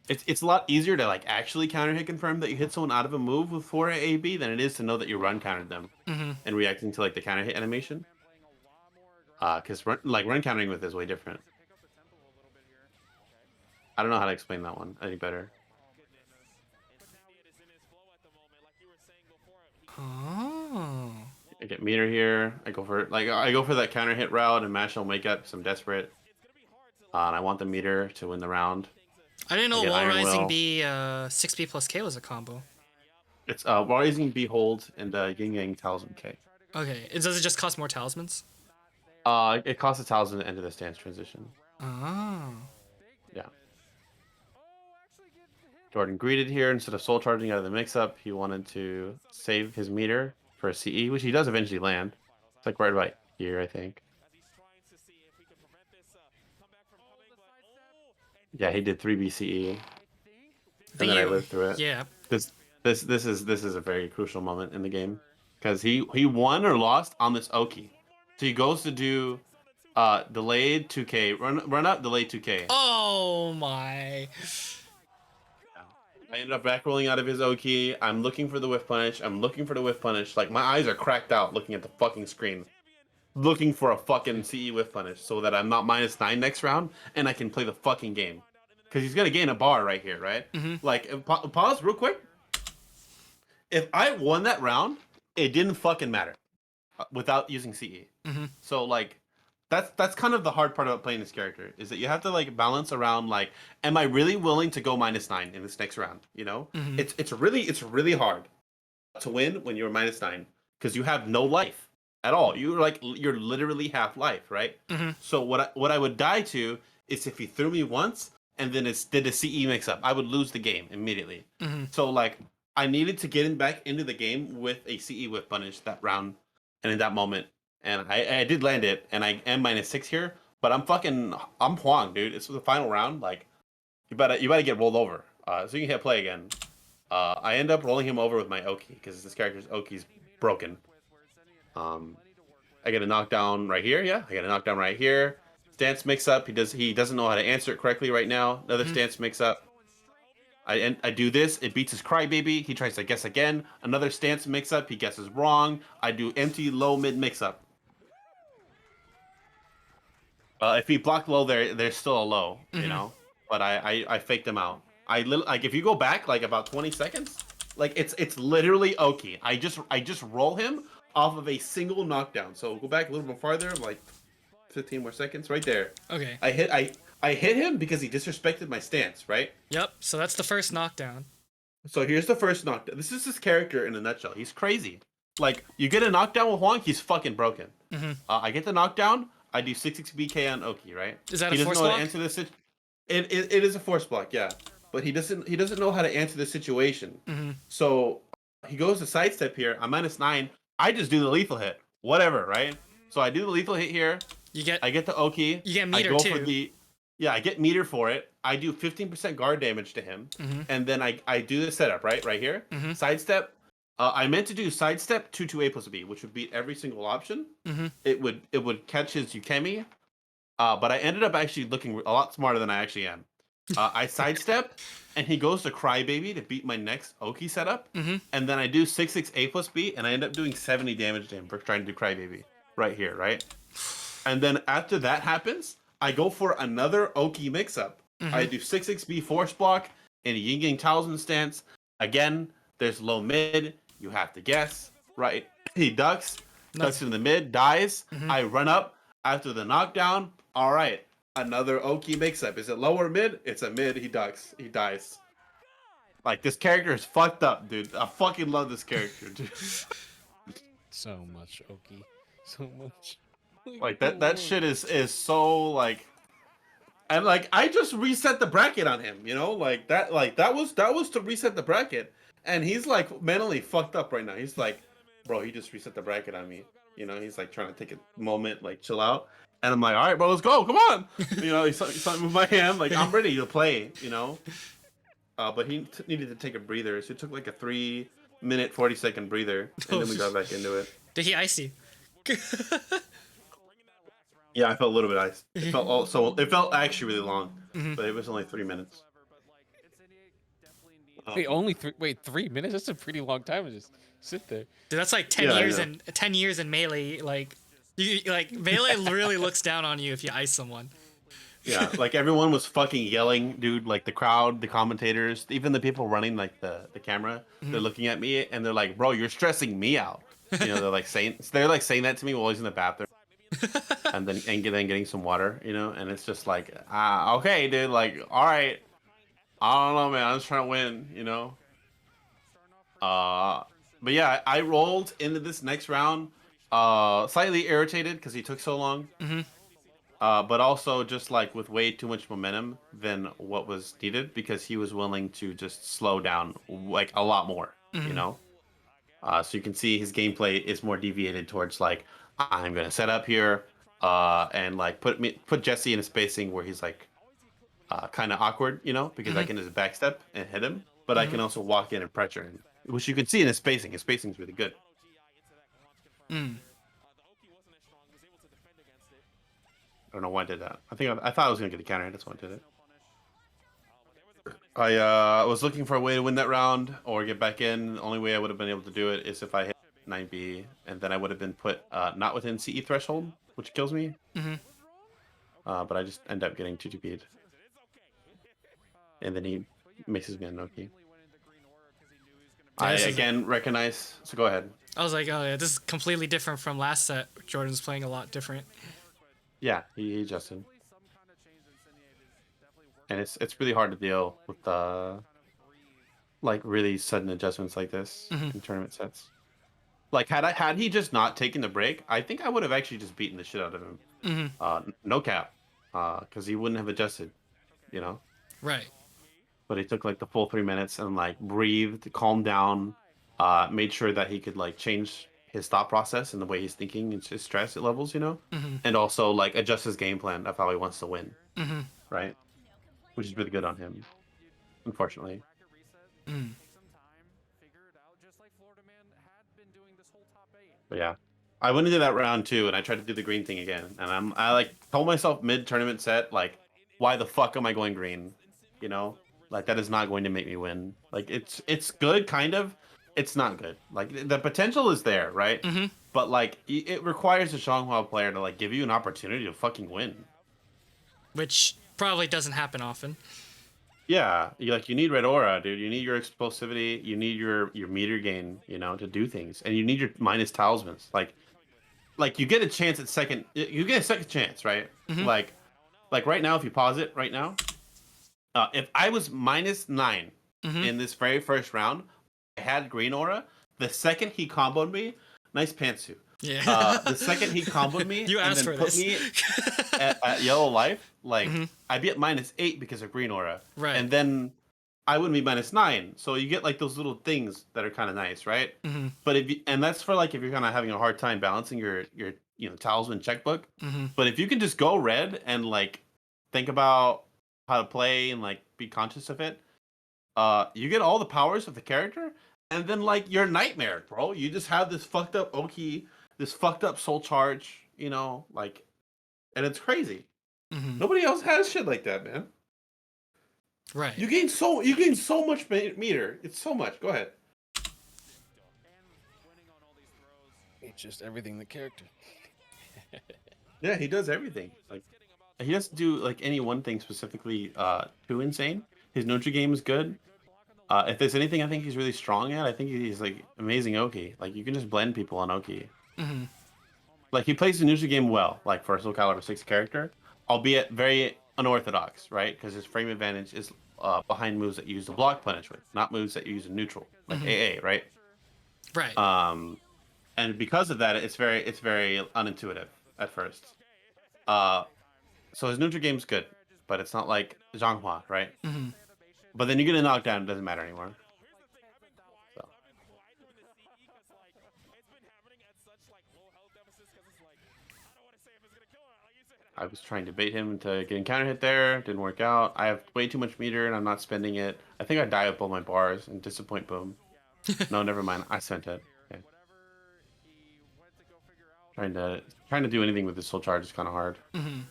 It's a lot easier to like actually counter hit confirm that you hit someone out of a move with 4 AB than it is to know that you run countered them and reacting to like the counter hit animation. Because run countering with is way different. I don't know how to explain that one any better. Oh. I get meter here. I go for that counter hit route and mash on wake up because I'm desperate. And I want the meter to win the round. I didn't know Wall Rising B 6B plus K was a combo. It's Wall Rising B hold and Yin Yang Talisman K. Okay. Does it just cost more talismans? It costs 1,000 to enter the stance transition. Oh. Yeah. Jordan greeted here instead of soul charging out of the mix-up. He wanted to save his meter for a CE, which he does eventually land. It's like right about here, I think. Yeah, he did 3 BCE, and then I lived through it. Yeah. This is a very crucial moment in the game because he won or lost on this Oki. So he goes to do delayed 2K run up delayed 2K. Oh my. I ended up back rolling out of his Oki. I'm looking for the whiff punish. Like my eyes are cracked out looking at the fucking screen. Looking for a fucking CE whiff punish so that I'm not -9 next round and I can play the fucking game. Because he's gonna gain a bar right here, right? Like pause real quick. If I won that round, it didn't fucking matter without using CE. So like, that's kind of the hard part about playing this character is that you have to like balance around like, am I really willing to go -9 in this next round? You know, it's really hard to win when you're -9 because you have no life at all. You're literally half life, right? So what I would die to is if he threw me once and then did a CE mix up, I would lose the game immediately. So like, I needed to get him back into the game with a CE whip punish that round, and in that moment, and I did land it, and I am -6 here, but I'm Huang, dude. It's the final round. Like, you better get rolled over, so you can hit play again. I end up rolling him over with my Oki because this character's Oki's broken. I get a knockdown right here. Yeah, I get a knockdown right here. Stance mix up. He doesn't know how to answer it correctly right now. Another stance mix up. I do this. It beats his crybaby. He tries to guess again. Another stance mix up. He guesses wrong. I do empty low mid mix up. If he blocked low, there's still a low, you know. But I faked him out. Like if you go back like about 20 seconds, like it's literally Oki. I just roll him off of a single knockdown. So go back a little bit farther, like 15 more seconds, right there. Okay. I hit him because he disrespected my stance, right? Yep. So that's the first knockdown. So here's the first knockdown. This is his character in a nutshell. He's crazy. Like, you get a knockdown with Huang, he's fucking broken. I get the knockdown, I do 6 BK on Oki, right? Is that he a doesn't force know how block? to answer this. It is a force block, yeah. But he doesn't know how to answer the situation. So he goes to sidestep here. I'm -9. I just do the lethal hit. Whatever, right? So I do the lethal hit here. I get the Oki. You get meter I go too. for the I get meter for it. I do 15% guard damage to him, and then I do the setup right here. Sidestep. I meant to do sidestep 2 A plus B, which would beat every single option. It would catch his Yukemi, but I ended up actually looking a lot smarter than I actually am. I sidestep, and he goes to Crybaby to beat my next Oki setup, and then I do 6 A plus B, and I end up doing 70 damage to him for trying to do Crybaby right here, right? And then after that happens, I go for another Oki mix-up. I do 6B force block in a Yin Yang Talisman stance. Again, there's low mid. You have to guess, right? He ducks in the mid, dies. I run up after the knockdown. All right, another Oki mix-up. Is it low or mid? It's a mid. He ducks. He dies. Like, this character is fucked up, dude. I fucking love this character, dude. So much Oki. So much. Like that shit is so like, and like I just reset the bracket on him, you know, like that was to reset the bracket, and he's like mentally fucked up right now. He's like, bro, he just reset the bracket on me, you know. He's like trying to take a moment, like chill out, and I'm like, all right, bro, let's go, come on, you know. He's something with my hand, like I'm ready to play, you know. But he needed to take a breather, so he took like a 3-minute 40-second breather, and then we got back into it. Did he ice you? Yeah, I felt a little bit iced. It felt actually really long, but it was only 3 minutes. Wait, 3 minutes? That's a pretty long time to just sit there. Dude, that's like 10 years and 10 years in melee. Like, melee really looks down on you if you ice someone. Yeah, like everyone was fucking yelling, dude. Like the crowd, the commentators, even the people running like the camera, they're looking at me and they're like, "Bro, you're stressing me out." You know, they're like saying that to me while he's in the bathroom. and then getting some water, you know, and it's just like, okay, dude, like, all right, I don't know, man, I'm just trying to win, you know. But yeah, I rolled into this next round Slightly irritated because he took so long. Mm-hmm. But also just like with way too much momentum than what was needed because he was willing to just slow down like a lot more, you Mhm. know? So you can see his gameplay is more deviated towards like I'm gonna set up here, and like put Jesse in a spacing where he's like kind of awkward, you know, because I Mhm. can just backstep and hit him, but I Mhm. can also walk in and pressure him, which you can see in his spacing. His spacing is really good. Mm. I don't know why I did that. I thought I was gonna get a counter. That's why I did it. I was looking for a way to win that round or get back in. The only way I would have been able to do it is if I hit 9B, and then I would have been put not within CE threshold, which kills me. Mhm. But I just end up getting 2-2B'd. And then he mixes me on Noki. Yeah, I this is again recognize. So go ahead. I was like, oh yeah, this is completely different from last set. Jordan's playing a lot different. Yeah, he adjusted. And it's really hard to deal with like really sudden adjustments like this Mhm. in tournament sets. Like had he just not taken the break, I think I would have actually just beaten the shit out of him. Mhm. No cap, because he wouldn't have adjusted, you know. Right. But he took like the full 3 minutes and like breathed, calmed down, made sure that he could like change his thought process and the way he's thinking and his stress levels, you know, Mhm. and also like adjust his game plan of how he wants to win, Mhm. right? Which is really good on him, unfortunately. Mm. But yeah, I went into that round too, and I tried to do the green thing again, and I like told myself mid tournament set like, why the fuck am I going green? You know, like that is not going to make me win. Like it's good, kind of. It's not good. Like the potential is there, right? Mhm. But like it requires a Xianghua player to like give you an opportunity to fucking win. Which probably doesn't happen often. Yeah, you need red aura, dude. You need your explosivity. You need your meter gain, you know, to do things, and you need your minus talismans. Like you get a chance at second. You get a second chance, right? Mhm. Like right now, if you pause it right now, if I was -9 Mhm. in this very first round, I had green aura. The second he comboed me, nice pantsuit. Yeah. The second he comboed me You and asked then for put this. me at yellow life, like Mhm. I'd be at -8 because of green aura, Right. and then I wouldn't be -9. So you get like those little things that are kind of nice, right? Mhm. But and that's for like if you're kind of having a hard time balancing your talisman checkbook. Mhm. But if you can just go red and like think about how to play and like be conscious of it, you get all the powers of the character, and then like you're a nightmare, bro. You just have this fucked up Oki, this fucked up soul charge, you know, like, and it's crazy. Mhm. Nobody else has shit like that, man. Right. You gain so much meter. It's so much. Go ahead. It's just everything the character. Yeah, he does everything. Like he doesn't do like any one thing specifically too insane. His Notre game is good. If there's anything I think he's really strong at, I think he's like amazing Oki. Like you can just blend people on Oki. Mhm. Like he plays the Nutri game well, like for a Soul Calibur 6 character, albeit very unorthodox, right? Because his frame advantage is behind moves that you use the block punish with, not moves that you use in neutral, like Mhm. AA, right? Right. And because of that, it's very unintuitive at first. Uh, so his Nutri game's good, but it's not like Zhanghua, right? Mhm. But then you get a knockdown, it doesn't matter anymore. So. I was trying to bait him into getting counter hit there. Didn't work out. I have way too much meter and I'm not spending it. I think I die up all my bars and disappoint boom. No, never mind. I spent it. Okay. Trying to do anything with this soul charge is kind of hard. Mhm.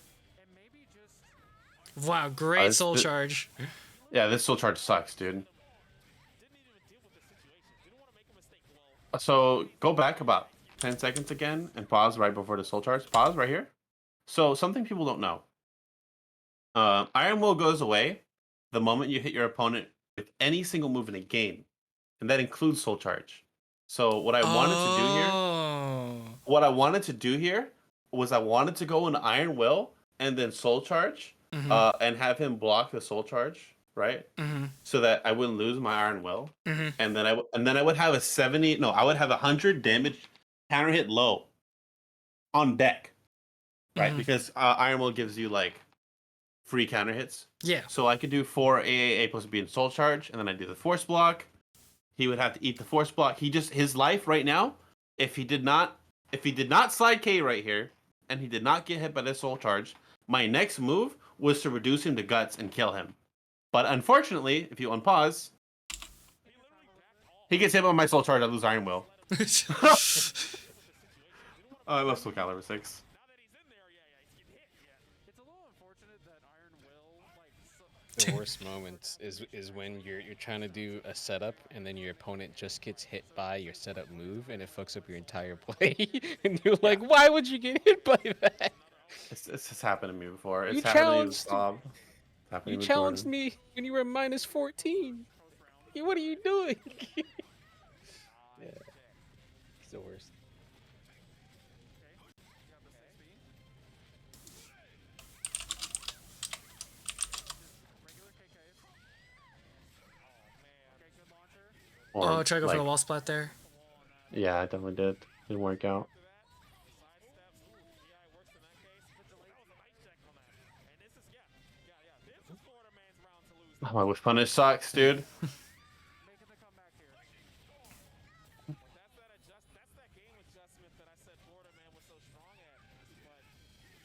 Wow, great soul This, charge. yeah, this soul charge sucks, dude. So go back about 10 seconds again and pause right before the soul charge. Pause right here. So something people don't know. Iron Will goes away the moment you hit your opponent with any single move in a game, and that includes Soul Charge. So what I wanted to do here, Oh. was I wanted to go into Iron Will and then Soul Charge, Mhm. and have him block the Soul Charge, right? Mhm. So that I wouldn't lose my Iron Will, Mhm. and then I would have a 70. No, I would have 100 damage counter hit low on deck, right? Mhm. Because Iron Will gives you like free counter hits. Yeah. So I could do 4 AAA plus B in Soul Charge, and then I do the Force block. He would have to eat the Force block. His life right now, if he did not slide K right here, and he did not get hit by this Soul Charge, my next move was to reduce him to guts and kill him. But unfortunately, if you unpause, he gets hit by my Soul Charge. I lose Iron Will. I love Soul Calibur 6. Now that he's in there, he's getting hit. Yeah, it's a little unfortunate that Iron Will The worst moments is when you're trying to do a setup and then your opponent just gets hit by your setup move and it fucks up your entire play and you're like, why would you get hit by that? It's just happened to me before. You It's happened to me with challenged- Bob. It's happened You to me with challenged Jordan. me when you were minus 14. What are you doing? Yeah, it's the worst. Or, Oh, try to go for the like- wall splat there. Yeah, I definitely did. Didn't work out. Oh, my whiff punish sucks, dude.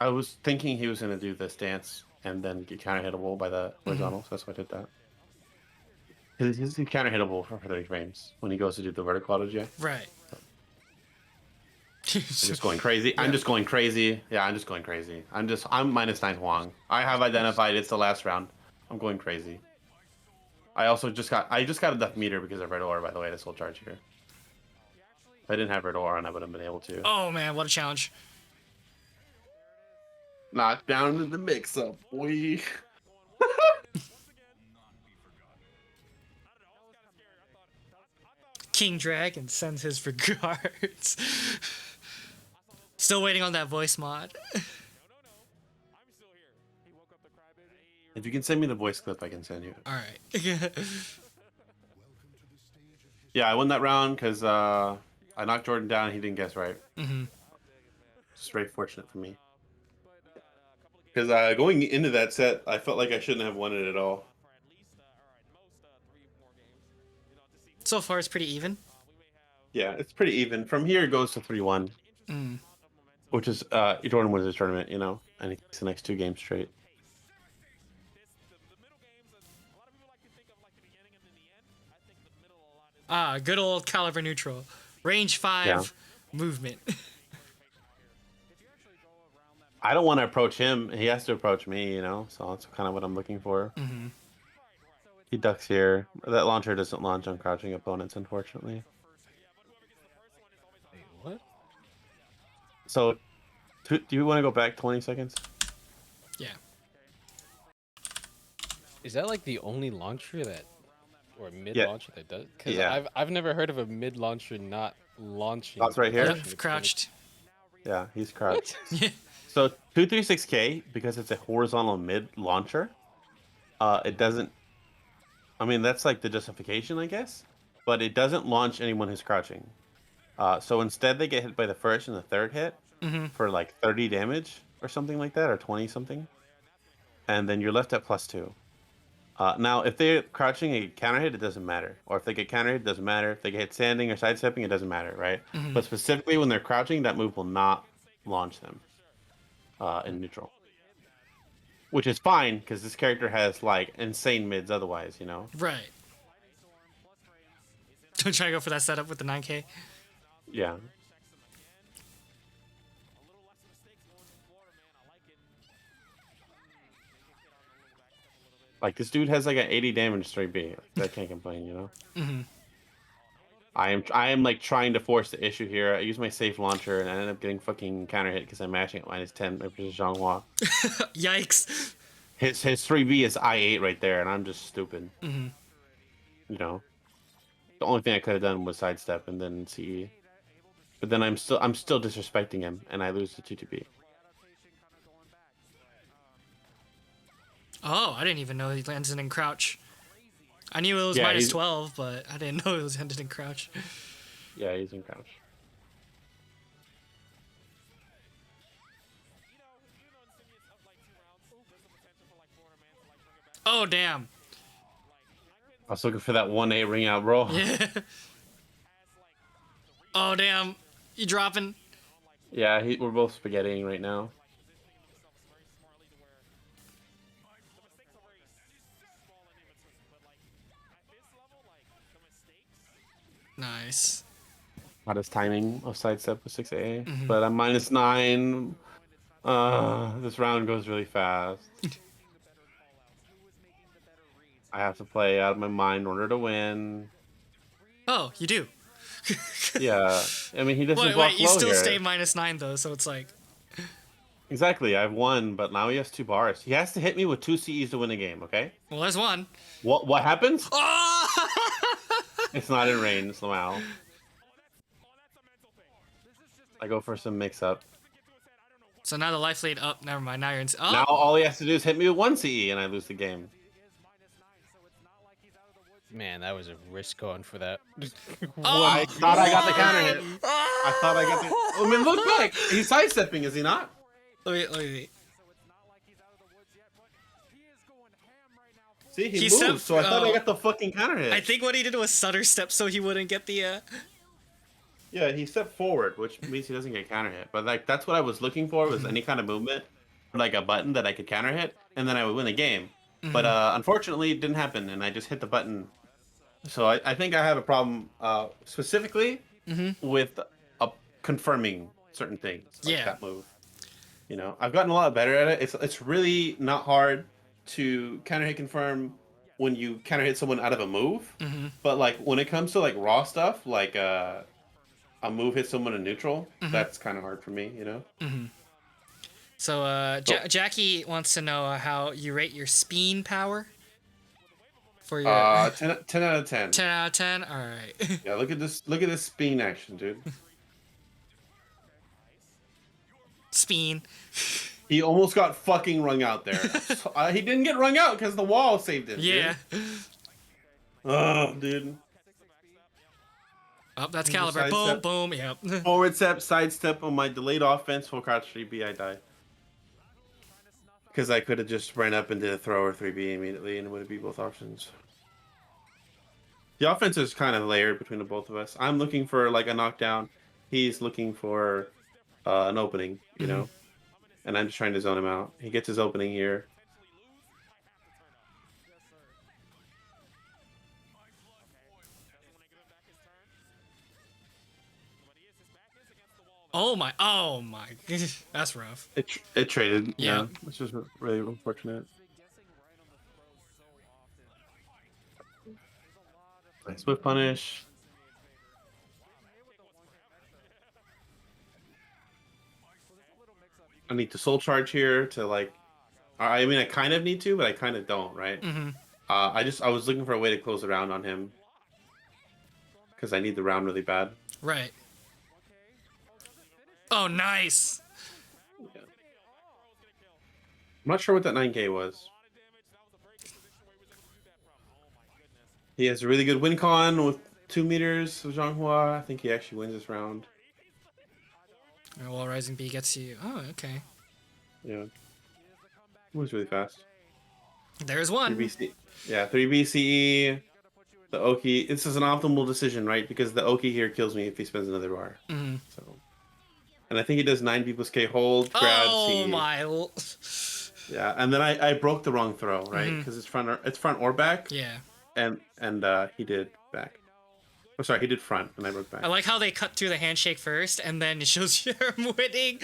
I was thinking he was gonna do this dance and then get counter hittable by the horizontal, so that's why I did that. He's counter hittable for 30 frames when he goes to do the vertical auto J. Right. I'm just going crazy. I'm just going crazy. Yeah, I'm just going crazy. I'm minus 9 Huang. I have identified it's the last round. I'm going crazy. I just got a death meter because of Red Aura, by the way, this whole charge here. If I didn't have Red Aura, I would have been able to. Oh man, what a challenge. Knock down in the mix up, boy. King Dragon sends his regards. Still waiting on that voice mod. If you can send me the voice clip, I can send you it. Alright. Yeah, I won that round because I knocked Jordan down. He didn't guess right. Mm-hmm. It's very fortunate for me. Because going into that set, I felt like I shouldn't have won it at all. So far, it's pretty even. Yeah, it's pretty even. From here, it goes to 3-1, Mm. which is Jordan wins his tournament, you know, and he takes the next 2 games straight. Ah, good old caliber neutral. Range 5 movement. I don't want to approach him. He has to approach me, you know, so that's kind of what I'm looking for. Mm-hmm. He ducks here. That launcher doesn't launch on crouching opponents, unfortunately. Wait, what? So, do you want to go back 20 seconds? Yeah. Is that like the only launcher that, or mid launcher that does? Because Yeah. I've never heard of a mid launcher not launching. That's right here? crouching Yep, opponents. crouched. Yeah, he's crouched. Yeah. So 236K, because it's a horizontal mid launcher, it doesn't. I mean, that's like the justification, I guess, but it doesn't launch anyone who's crouching. So instead, they get hit by the first and the third hit Mm-hmm. for like 30 damage or something like that, or 20 something, and then you're left at +2. Now, if they're crouching a counter hit, it doesn't matter. Or if they get counter hit, it doesn't matter. If they get hit standing or sidestepping, it doesn't matter, right? Mhm. But specifically when they're crouching, that move will not launch them in neutral. Which is fine, because this character has, like, insane mids otherwise, you know? Right. Don't try to go for that setup with the 9K. Yeah. Like, this dude has, like, an 80 damage straight B. Like, I can't complain, you know? Mm-hmm. I am like trying to force the issue here. I use my safe launcher and I end up getting fucking counter hit because I'm mashing at -10 versus Zhonghua. Yikes. His 3B is I8 right there, and I'm just stupid. Mm-hmm. You know, the only thing I could have done was sidestep and then CE. But then I'm still disrespecting him, and I lose the 2-2B. Oh, I didn't even know he landed in crouch. I knew it was Yeah, minus he's- 12, but I didn't know it was ended in crouch. Yeah, he's in crouch. Oh, damn. I was looking for that 1A ring out, bro. Yeah. Oh, damn. You dropping? Yeah, we're both spaghettiing right now. Nice. Hottest timing of sidestep with 6A. Mhm. But I'm -9. This round goes really fast. I have to play out of my mind in order to win. Oh, you do. Yeah, I mean he doesn't Wait, block wait, you low still here. stay -9 though, so it's like. Exactly, I've won, but now he has 2 bars. He has to hit me with 2 CEs to win a game. Okay. Well, there's one. What happens? Oh! It's not in range somehow. I go for some mix-up. So now the life lead up. Never mind. Now you're in. Oh! Now all he has to do is hit me with 1 CE, and I lose the game. Man, that was a risk going for that. Oh! I thought I got the counter hit. I thought I got the. I mean, look back. He's sidestepping, is he not? Let me. See, he He moved, stepped- so I thought I oh. got the fucking counter hit. I think what he did was stutter step so he wouldn't get the. Yeah, he stepped forward, which means he doesn't get counter hit. But like that's what I was looking for was any kind of movement, like a button that I could counter hit, and then I would win the game. But unfortunately, it didn't happen, and I just hit the button. So I think I have a problem specifically with confirming certain things like Yeah. that move. You know, I've gotten a lot better at it. It's really not hard to counter hit confirm when you counter hit someone out of a move. But like when it comes to like raw stuff, like a move hits someone in neutral, that's kind of hard for me, you know? So Jackie wants to know how you rate your speen power. For your 10 out of 10. 10 out of 10. All right. Yeah, look at this spin action, dude. Speen. He almost got fucking rung out there. He didn't get rung out because the wall saved him. Yeah. Dude. Oh, dude. Oh, that's He's a caliber. Boom, sidestep. boom. Yep. Forward step, sidestep on my delayed offense, full crouch 3B, I die. Because I could have just ran up and did a throw or 3B immediately, and it would be both options. The offense is kind of layered between the both of us. I'm looking for like a knockdown. He's looking for an opening, you know? And I'm just trying to zone him out. He gets his opening here. Oh my. That's rough. It traded, Yeah. which is really unfortunate. Nice whip punish. I need to soul charge here to like. I mean, I kind of need to, but I kind of don't, right? I was looking for a way to close the round on him because I need the round really bad. Right. Oh, nice. Yeah. I'm not sure what that 9K was. He has a really good win con with 2 meters of Zhanghua. I think he actually wins this round. And Wall Rising B gets you. Oh, okay. Yeah. Moves really fast. There's one. 3BC. Yeah, 3BCE. The Oki. This is an optimal decision, right? Because the Oki here kills me if he spends another bar. So. And I think he does 9 people's K hold, grab, Oh CE. my. Yeah, and then I broke the wrong throw, right? Because it's front or back. Yeah. And he did back. Oh, sorry, he did front, and I broke back. I like how they cut through the handshake first, and then it shows you I'm winning.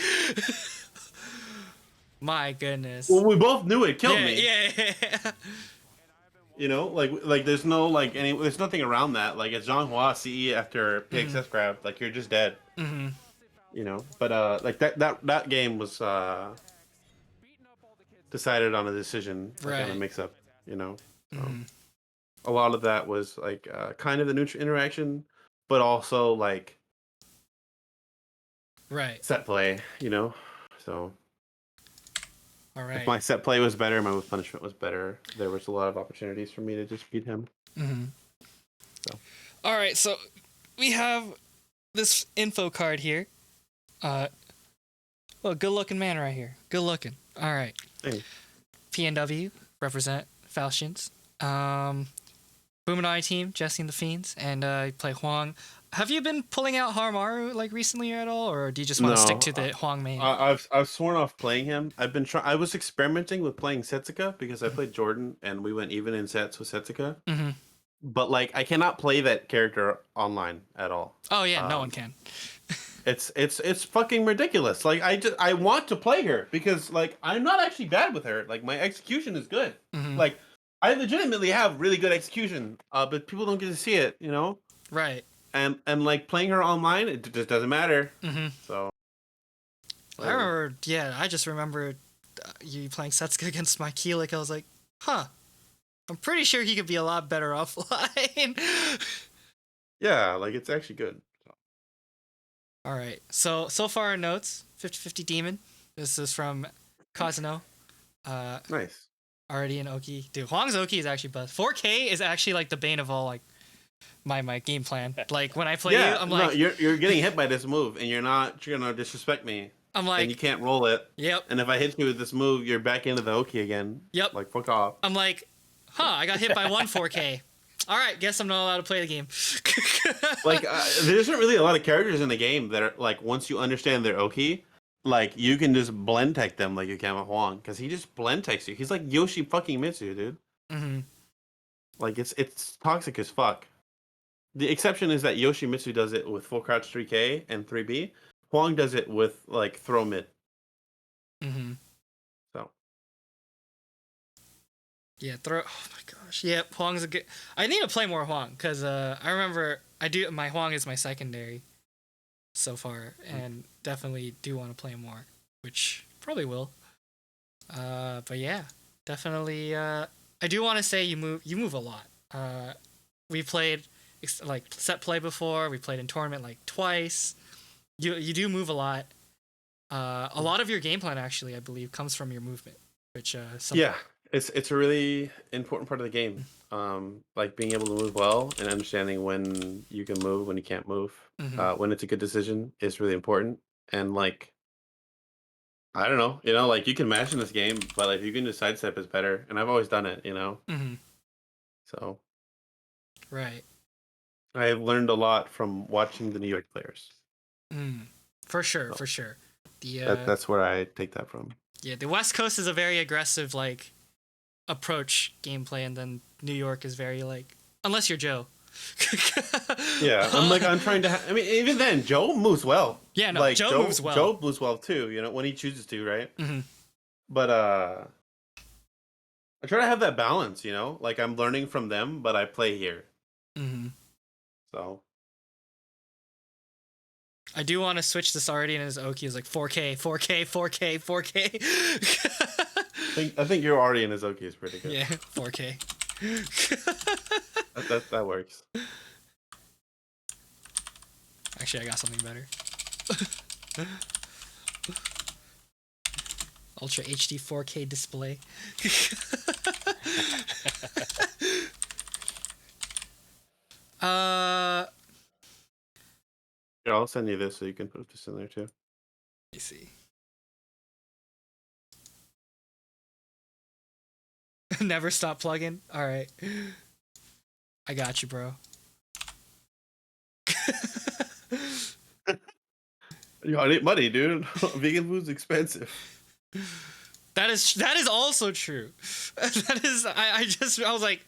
My goodness. Well, we both knew it killed me. Yeah. You know, like there's no there's nothing around that. Like it's Zhanghua CE after PacoSArt grab, like you're just dead. You know, but like that game was decided on a decision, like on a Right. mix up. You know, a lot of that was like kind of the neutral interaction, but also like Right. set play. You know, so. All right. If my set play was better, my whip punishment was better. There was a lot of opportunities for me to just beat him. So. All right. So we have this info card here. Well, good looking man right here. Good looking. All right. Hey. PNW represent Falchions. Boom and I team, Jesse and the Fiends, and I play Huang. Have you been pulling out Haramaru like recently at all, or do you just want to stick to the Huang main? I've sworn off playing him. I've been I was experimenting with playing Setsuka because I played Jordan and we went even in sets with Setsuka. Mm-hmm. But like I cannot play that character online at all. Oh yeah, no one can. It's fucking ridiculous. Like I want to play her because like I'm not actually bad with her. Like my execution is good. Mm-hmm. Like I legitimately have really good execution. But people don't get to see it, you know? Right. And like playing her online, it just doesn't matter. Mm-hmm. So I remember, I just remember you playing Setsuka against my Keelik. I was like, huh. I'm pretty sure he could be a lot better offline. yeah, like it's actually good. All right. So far our notes, 50-50 Demon. This is from Kazuno. Nice. Already in Oki. Dude, Huang's Oki is actually bust. 4K is actually like the bane of all like my game plan. Like when I play you, I'm like, no, you're getting hit by this move and you're gonna disrespect me. I'm like, and you can't roll it. Yep. And if I hit you with this move, you're back into the Oki again. Yep. Like fuck off. I'm like, I got hit by one 4K. All right, guess I'm not allowed to play the game. Like, there isn't really a lot of characters in the game that are like, once you understand their Oki, like you can just blend tech them like you can with Huang, because he just blend techs you. He's like Yoshi fucking Mitsu, dude. Mm-hmm. Like it's toxic as fuck. The exception is that Yoshimitsu does it with full crouch 3K and 3B. Huang does it with like throw mid. Mm-hmm. So. Yeah, throw. Oh my gosh. Yeah, Huang's a good. I need to play more Huang because I remember my Huang is my secondary so far, and definitely do want to play more, which probably will. But yeah, definitely. I do want to say you move a lot. We played like set play before. We played in tournament like twice. You do move a lot. A lot of your game plan actually, I believe, comes from your movement, which yeah, it's a really important part of the game. Like being able to move well and understanding when you can move, when you can't move, when it's a good decision is really important. And like, I don't know, like you can mash in this game, but like, if you can just sidestep is better. And I've always done it, So. Right. I've learned a lot from watching the New York players. For sure, So, for sure. that's where I take that from. Yeah, the West Coast is a very aggressive like approach gameplay, and then New York is very like, unless you're Joe. Yeah, I'm trying to. I mean, even then, Joe moves well. Yeah, no, like, Joe moves well. Joe moves well too. When he chooses to, right? Mm-hmm. But I try to have that balance. Like I'm learning from them, but I play here. Mm-hmm. So. I do want to switch this already, and his Oki is like 4K, 4K, 4K, 4K. I think your already in his Oki is pretty good. Yeah, 4K. that works. Actually, I got something better. Ultra HD 4K display. Here, I'll send you this so you can put this in there too. Let me see. Never stop plugging. All right. I got you, bro. I need money, dude. Vegan food's expensive. That is also true. That is I was like,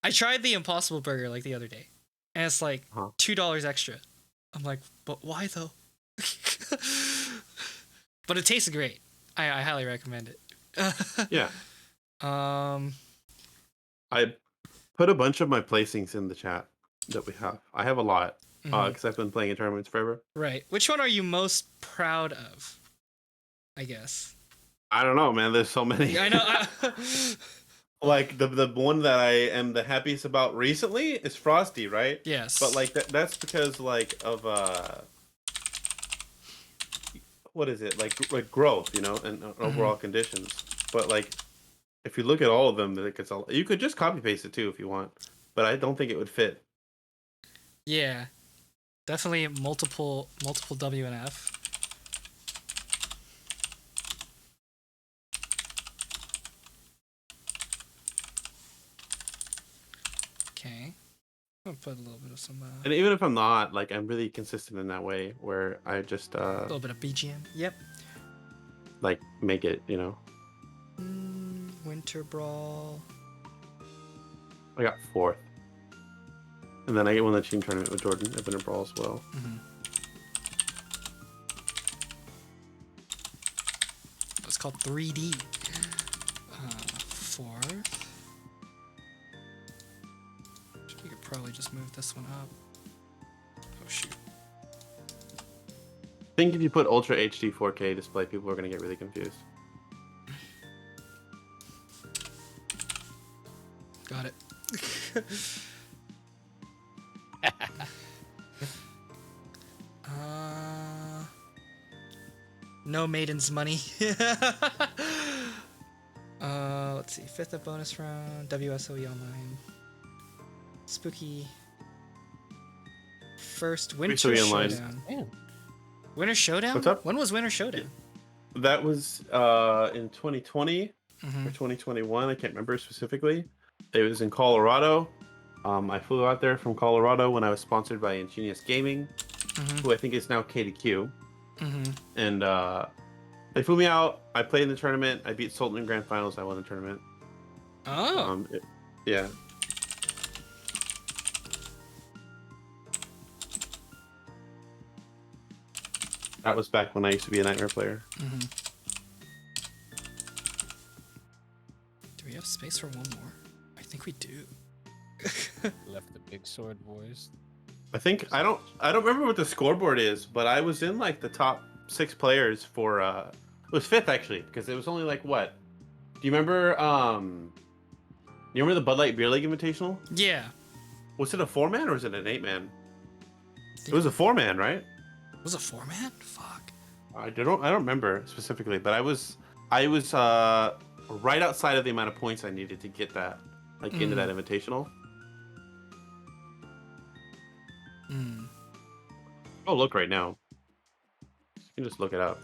I tried the Impossible Burger like the other day, and it's like $2 extra. I'm like, but why though? But it tasted great. I highly recommend it. Yeah. I put a bunch of my placings in the chat that we have. I have a lot because I've been playing in tournaments forever. Right. Which one are you most proud of? I guess. I don't know, man. There's so many. Yeah, I know. Like the one that I am the happiest about recently is Frosty, right? Yes. But like that's because like of what is it like growth, and overall conditions. But like if you look at all of them, you could just copy paste it too if you want, but I don't think it would fit. Yeah, definitely multiple W and F. Okay. I'll put a little bit of some And even if I'm not, like, I'm really consistent in that way where I just a little bit of BGM. Yep. like make it, you know. Winter Brawl. I got 4th. And then I won the team tournament with Jordan at Winter Brawl as well. It's called 3D. 4th. We could probably just move this one up. Oh shoot. I think if you put Ultra HD 4K display, people are going to get really confused. Got it. No maiden's money. Let's see. 5th of bonus round. WSOE online. Spooky. First Winter WSOE online. Showdown. Damn. Winter Showdown? What's up? When was Winter Showdown? That was in 2020 or 2021. I can't remember specifically. It was in Colorado. I flew out there from Colorado when I was sponsored by Ingenious Gaming, who I think is now KDQ. And they flew me out. I played in the tournament. I beat Sultan in Grand Finals. I won the tournament. Oh. Yeah. That was back when I used to be a Nightmare player. Do we have space for one more? I think we do. Left the big sword boys. I think I don't remember what the scoreboard is, but I was in like the top 6 players for it was 5th actually, because it was only like what? Do you remember the Bud Light Beer League Invitational? Yeah. Was it a 4-man or was it an 8-man? It was a 4-man, right? Was it 4-man? Fuck. I don't remember specifically, but I was right outside of the amount of points I needed to get that into that invitational. Oh, look right now. You can just look it up.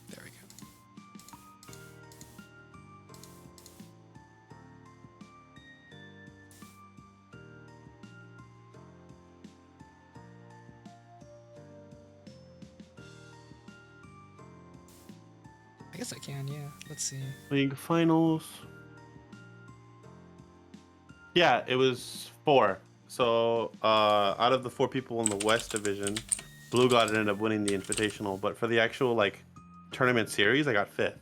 There we go. I guess I can, yeah. Let's see. League finals. Yeah, it was 4. So out of the 4 people in the West Division, Blue God ended up winning the invitational. But for the actual like tournament series, I got 5th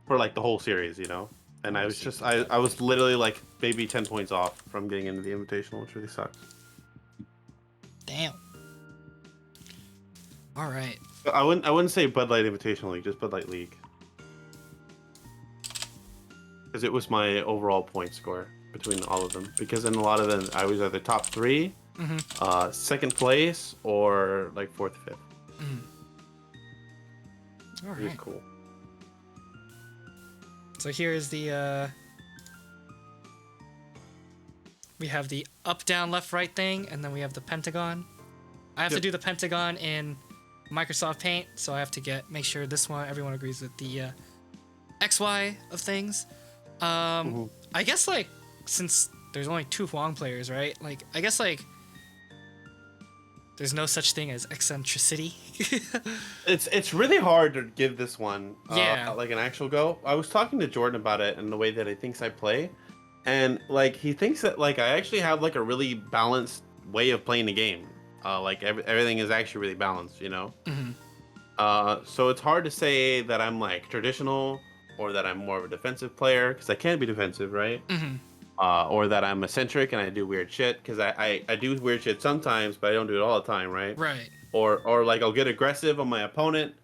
for like the whole series, you know. And I was just I was literally like maybe 10 points off from getting into the invitational, which really sucks. Damn. All right. I wouldn't say Bud Light Invitational League, just Bud Light League. Because it was my overall point score between all of them. Because in a lot of them, I was either top 3, 2nd place, or like 4th, 5th. All It was right. cool. So here's the we have the up, down, left, right thing, and then we have the pentagon. I have to do the pentagon in Microsoft Paint, so I have to make sure this one everyone agrees with the XY of things. I guess like since there's only 2 Huang players, right? Like I guess like there's no such thing as eccentricity. It's really hard to give this one like an actual go. I was talking to Jordan about it and the way that he thinks I play, and like he thinks that like I actually have like a really balanced way of playing the game. Like everything is actually really balanced, you know. So it's hard to say that I'm like traditional or that I'm more of a defensive player, because I can be defensive, right? Or that I'm eccentric and I do weird shit, because I do weird shit sometimes, but I don't do it all the time, right? Right. Or like I'll get aggressive on my opponent.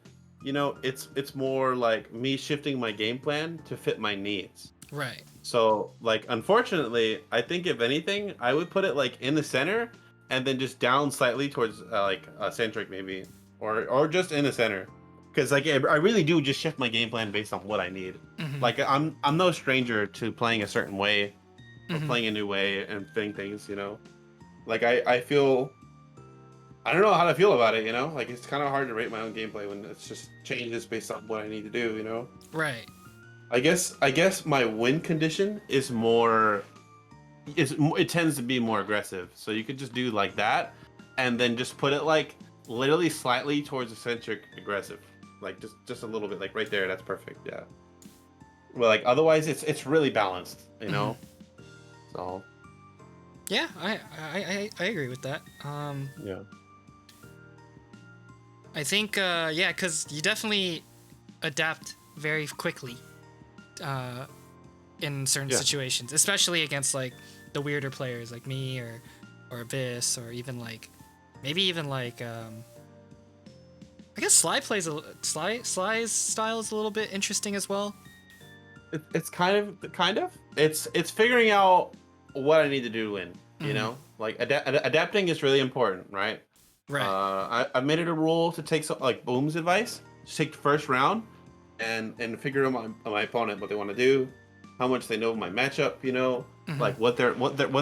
You know, it's more like me shifting my game plan to fit my needs. Right. So like unfortunately, I think if anything, I would put it like in the center and then just down slightly towards like eccentric maybe, or just in the center. because like I really do just shift my game plan based on what I need. Mhm. Like I'm no stranger to playing a certain way or Mhm. playing a new way and fitting things, you know. Like I feel I don't know how to feel about it, you know. Like it's kind of hard to rate my own gameplay when it's just changes based on what I need to do, you know. Right. I guess my win condition is more it tends to be more aggressive. So you could just do like that and then just put it like literally slightly towards eccentric aggressive. Like just a little bit like right there, that's perfect. Yeah. Well, like otherwise it's really balanced, you know. So, Yeah, I agree with that. yeah. I think yeah, because you definitely adapt very quickly in certain Yeah. situations, especially against like the weirder players like me or Abyss or even like maybe even like I guess Sly's style is a little bit interesting as well. It's kind of it's figuring out what I need to do to win, you Mhm. know? Like adapting is really important, right? Right. I made it a rule to take some like Boom's advice. Just take the first round and figure out my opponent what they want to do, how much they know of my matchup, you know, Mhm. like what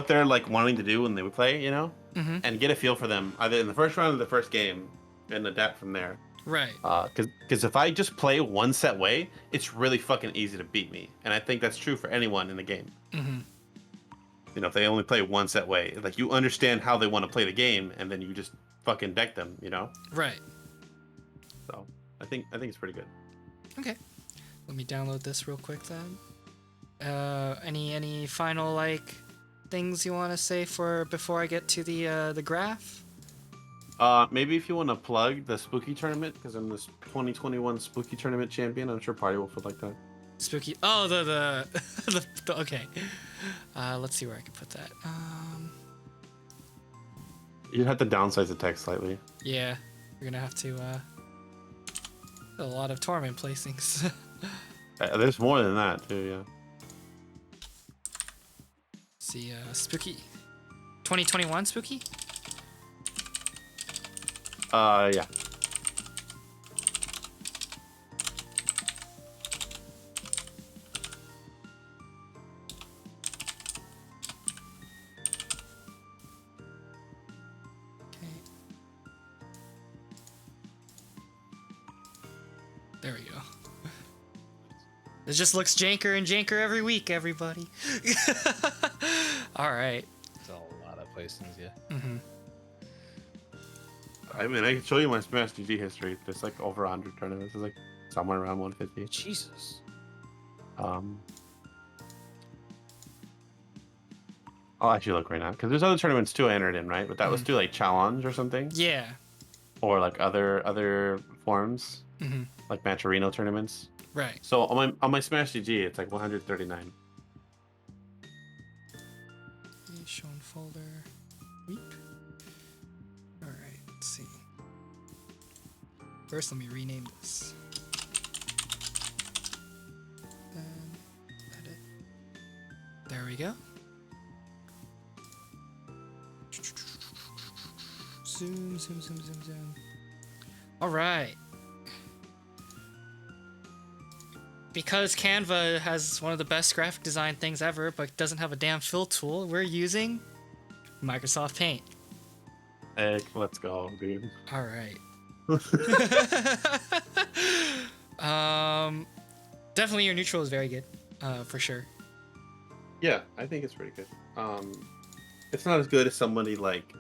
they're like wanting to do when they would play, you know, Mhm. and get a feel for them either in the first round or the first game and adapt from there. Right. Because if I just play one set way, it's really fucking easy to beat me, and I think that's true for anyone in the game. Mhm. You know, if they only play one set way, like you understand how they want to play the game, and then you just fucking deck them, you know. Right. So I think it's pretty good. Okay. Let me download this real quick then. Any final like things you want to say for before I get to the graph? Maybe if you want to plug the Spooky tournament, because I'm this 2021 Spooky tournament champion. I'm sure Party Wolf would like that. Spooky. Oh, the okay. Let's see where I can put that. You'd have to downsize the text slightly. Yeah, we're gonna have to a lot of tournament placings. There's more than that too. Yeah. See, Spooky. 2021 Spooky. Yeah. Okay. There we go. It just looks janker and janker every week, everybody. All right. It's a lot of placings, yeah. Mm-hmm. I mean, I can show you my Smash GG history. There's like over 100 tournaments. It's like somewhere around 150. Jesus. I'll actually look right now because there's other tournaments too I entered in, right? But that was through like challenge or something, Yeah. or like other forums, Mm-hmm. like Matcherino tournaments. Right. So on my Smash GG, it's like 139. Okay, shown folder. Weep. All right. Let's see. First, let me rename this. Then edit. There we go. Zoom, zoom, zoom, zoom, zoom. All right. Because Canva has one of the best graphic design things ever, but doesn't have a damn fill tool, we're using Microsoft Paint. Hey, let's go, dude. All right. Definitely your neutral is very good, for sure. Yeah, I think it's pretty good. It's not as good as somebody like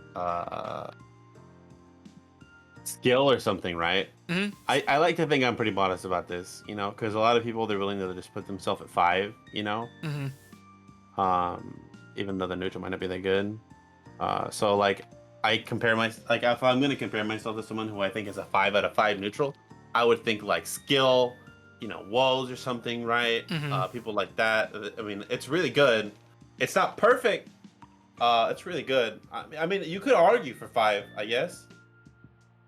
Skill or something, right? Mhm. I like to think I'm pretty modest about this, you know, because a lot of people they're willing to just put themselves at 5, you know, even though the neutral might not be that good. So like I compare like if I'm gonna compare myself to someone who I think is a 5 out of 5 neutral, I would think like Skill, you know, Walls or something, right? People like that. I mean, it's really good. It's not perfect. It's really good. I mean, you could argue for 5, I guess.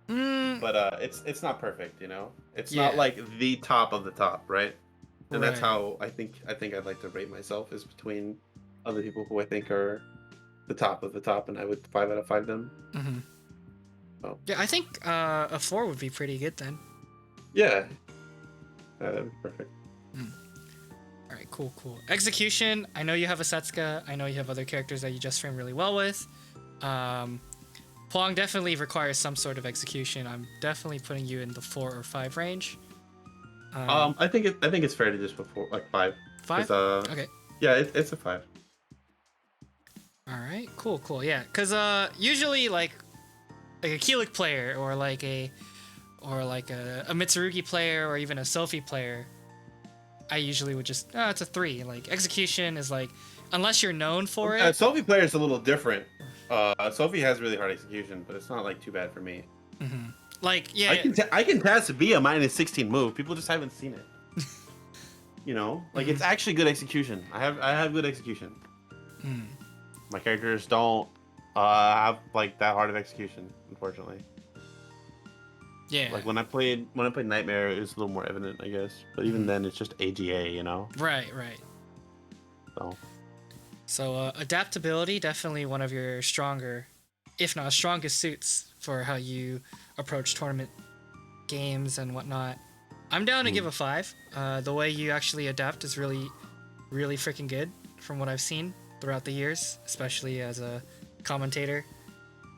But it's not perfect, you know. It's not like the top of the top, right? And that's how I think I'd like to rate myself is between other people who I think are the top of the top, and I would 5 out of 5 them. Mm-hmm. So. Yeah, I think a 4 would be pretty good then. Yeah. That'd be perfect. All right, cool. Execution. I know you have a Setsuka. I know you have other characters that you just frame really well with. Huang definitely requires some sort of execution. I'm definitely putting you in the 4 or 5 range. I think it's fair to just put 5. 5? 'Cause, Okay. Yeah, it's a 5. All right. Cool. Yeah. Cause usually like a Keelik player or like a Mitsurugi player or even a Sophie player, I usually would just it's a 3. Like execution is like unless you're known for it. Sophie player is a little different. Sophie has really hard execution, but it's not like too bad for me. Like yeah. I can test be a -16 move. People just haven't seen it. You know, like it's actually good execution. I have good execution. My characters don't have like that hard of execution, unfortunately. Yeah. Like when I played Nightmare, it was a little more evident, I guess. But even then, it's just AGA, you know. Right. So Adaptability, definitely one of your stronger, if not strongest suits for how you approach tournament games and whatnot. I'm down to give a 5. The way you actually adapt is really, really freaking good from what I've seen throughout the years, especially as a commentator.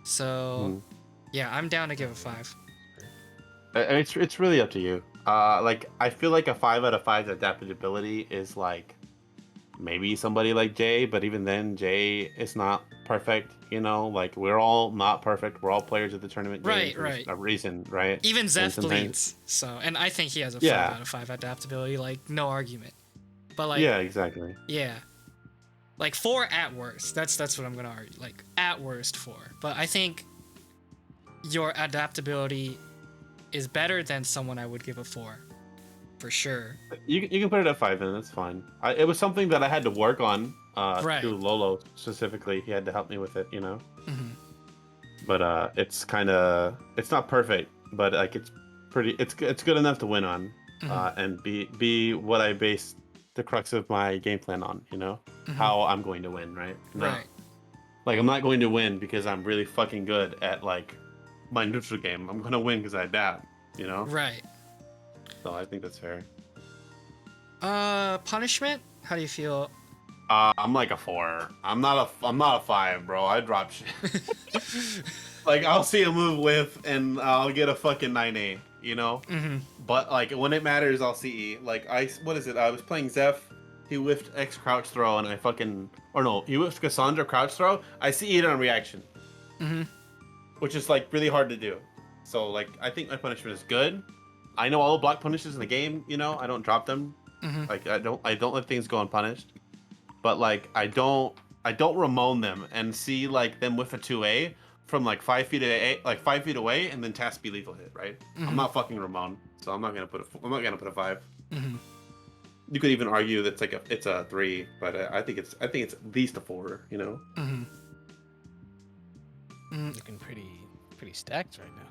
So, yeah, I'm down to give a 5. it's really up to you. Like I feel like a 5 out of 5's adaptability is like maybe somebody like Jay, but even then, Jay is not perfect. You know, like we're all not perfect. We're all players of the tournament game for a reason, right? Even Zeph sometimes... bleeds, so and I think he has a 5 out of 5 adaptability, like no argument. But like yeah, exactly. Yeah, like 4 at worst. That's what I'm gonna argue. Like at worst 4, but I think your adaptability is better than someone I would give a 4. For sure. You can put it at 5 then, that's fine. It was something that I had to work on through Lolo specifically. He had to help me with it, you know? But it's not perfect, but like it's good enough to win on and be what I base the crux of my game plan on, you know? How I'm going to win, right? Right. Like I'm not going to win because I'm really fucking good at like my neutral game. I'm going to win because I adapt, you know? Right. So I think that's fair. Punishment? How do you feel? I'm like a 4. I'm not a 5, bro. I drop shit. Like I'll see a move whiff and I'll get a fucking 9A, you know? But like when it matters, I'll CE. Like I was playing Zeph. He whiffed X crouch throw and he whiffed Cassandra crouch throw. I CE'd on reaction. Which is like really hard to do. So like I think my punishment is good. I know all the block punishes in the game, you know, I don't drop them. Like I don't let things go unpunished. But like I don't Ramon them and see like them with a 2A from like 5 feet away and then task be lethal hit, right? I'm not fucking Ramon, so I'm not gonna put a 5. You could even argue that it's a 3, but I think it's at least a 4, you know. Looking pretty stacked right now.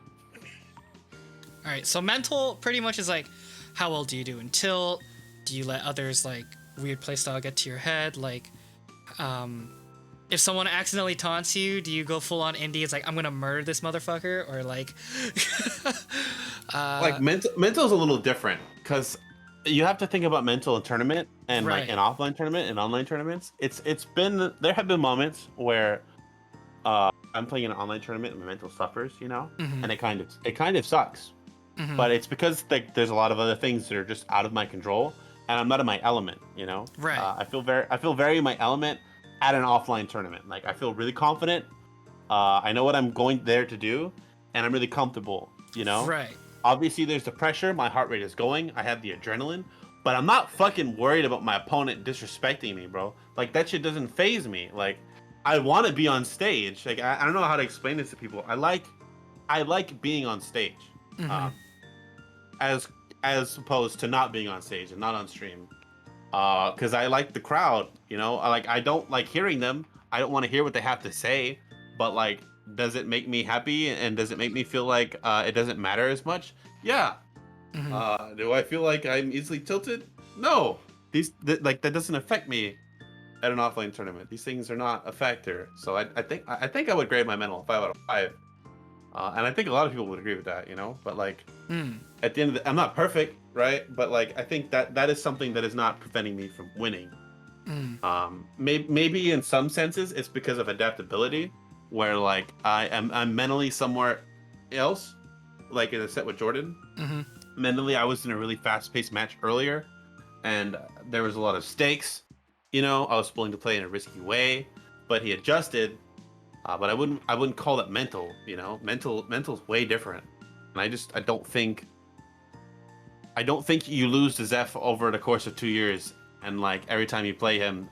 All right, so mental pretty much is like, how well do you do in tilt? Do you let others like weird playstyle get to your head? Like, if someone accidentally taunts you, do you go full on indie? It's like I'm gonna murder this motherfucker, or like, like mental is a little different because you have to think about mental in tournament and like an offline tournament and online tournaments. There have been moments where I'm playing in an online tournament and my mental suffers, you know, and it kind of sucks. But it's because there's a lot of other things that are just out of my control, and I'm not in my element, you know. Right. I feel very in my element at an offline tournament. Like I feel really confident. I know what I'm going there to do, and I'm really comfortable, you know. Right. Obviously, there's the pressure. My heart rate is going. I have the adrenaline, but I'm not fucking worried about my opponent disrespecting me, bro. Like that shit doesn't faze me. Like I want to be on stage. Like I don't know how to explain this to people. I like being on stage. As opposed to not being on stage and not on stream, because I like the crowd, you know. I don't like hearing them. I don't want to hear what they have to say, but like, does it make me happy and does it make me feel like it doesn't matter as much? Yeah. Do I feel like I'm easily tilted? No. That doesn't affect me at an offline tournament. These things are not a factor. So I think I would grade my mental a 5 out of 5. And I think a lot of people would agree with that, you know. But like Mm. at the end of I'm not perfect, right? But like I think that is something that is not preventing me from winning. Mm. Maybe in some senses it's because of adaptability, where like I'm mentally somewhere else, like in a set with Jordan. Mm-hmm. Mentally, I was in a really fast-paced match earlier, and there was a lot of stakes. You know, I was willing to play in a risky way, but he adjusted. But I wouldn't call it mental. You know, mental's way different, and I don't think you lose to Zeph over the course of 2 years, and like every time you play him,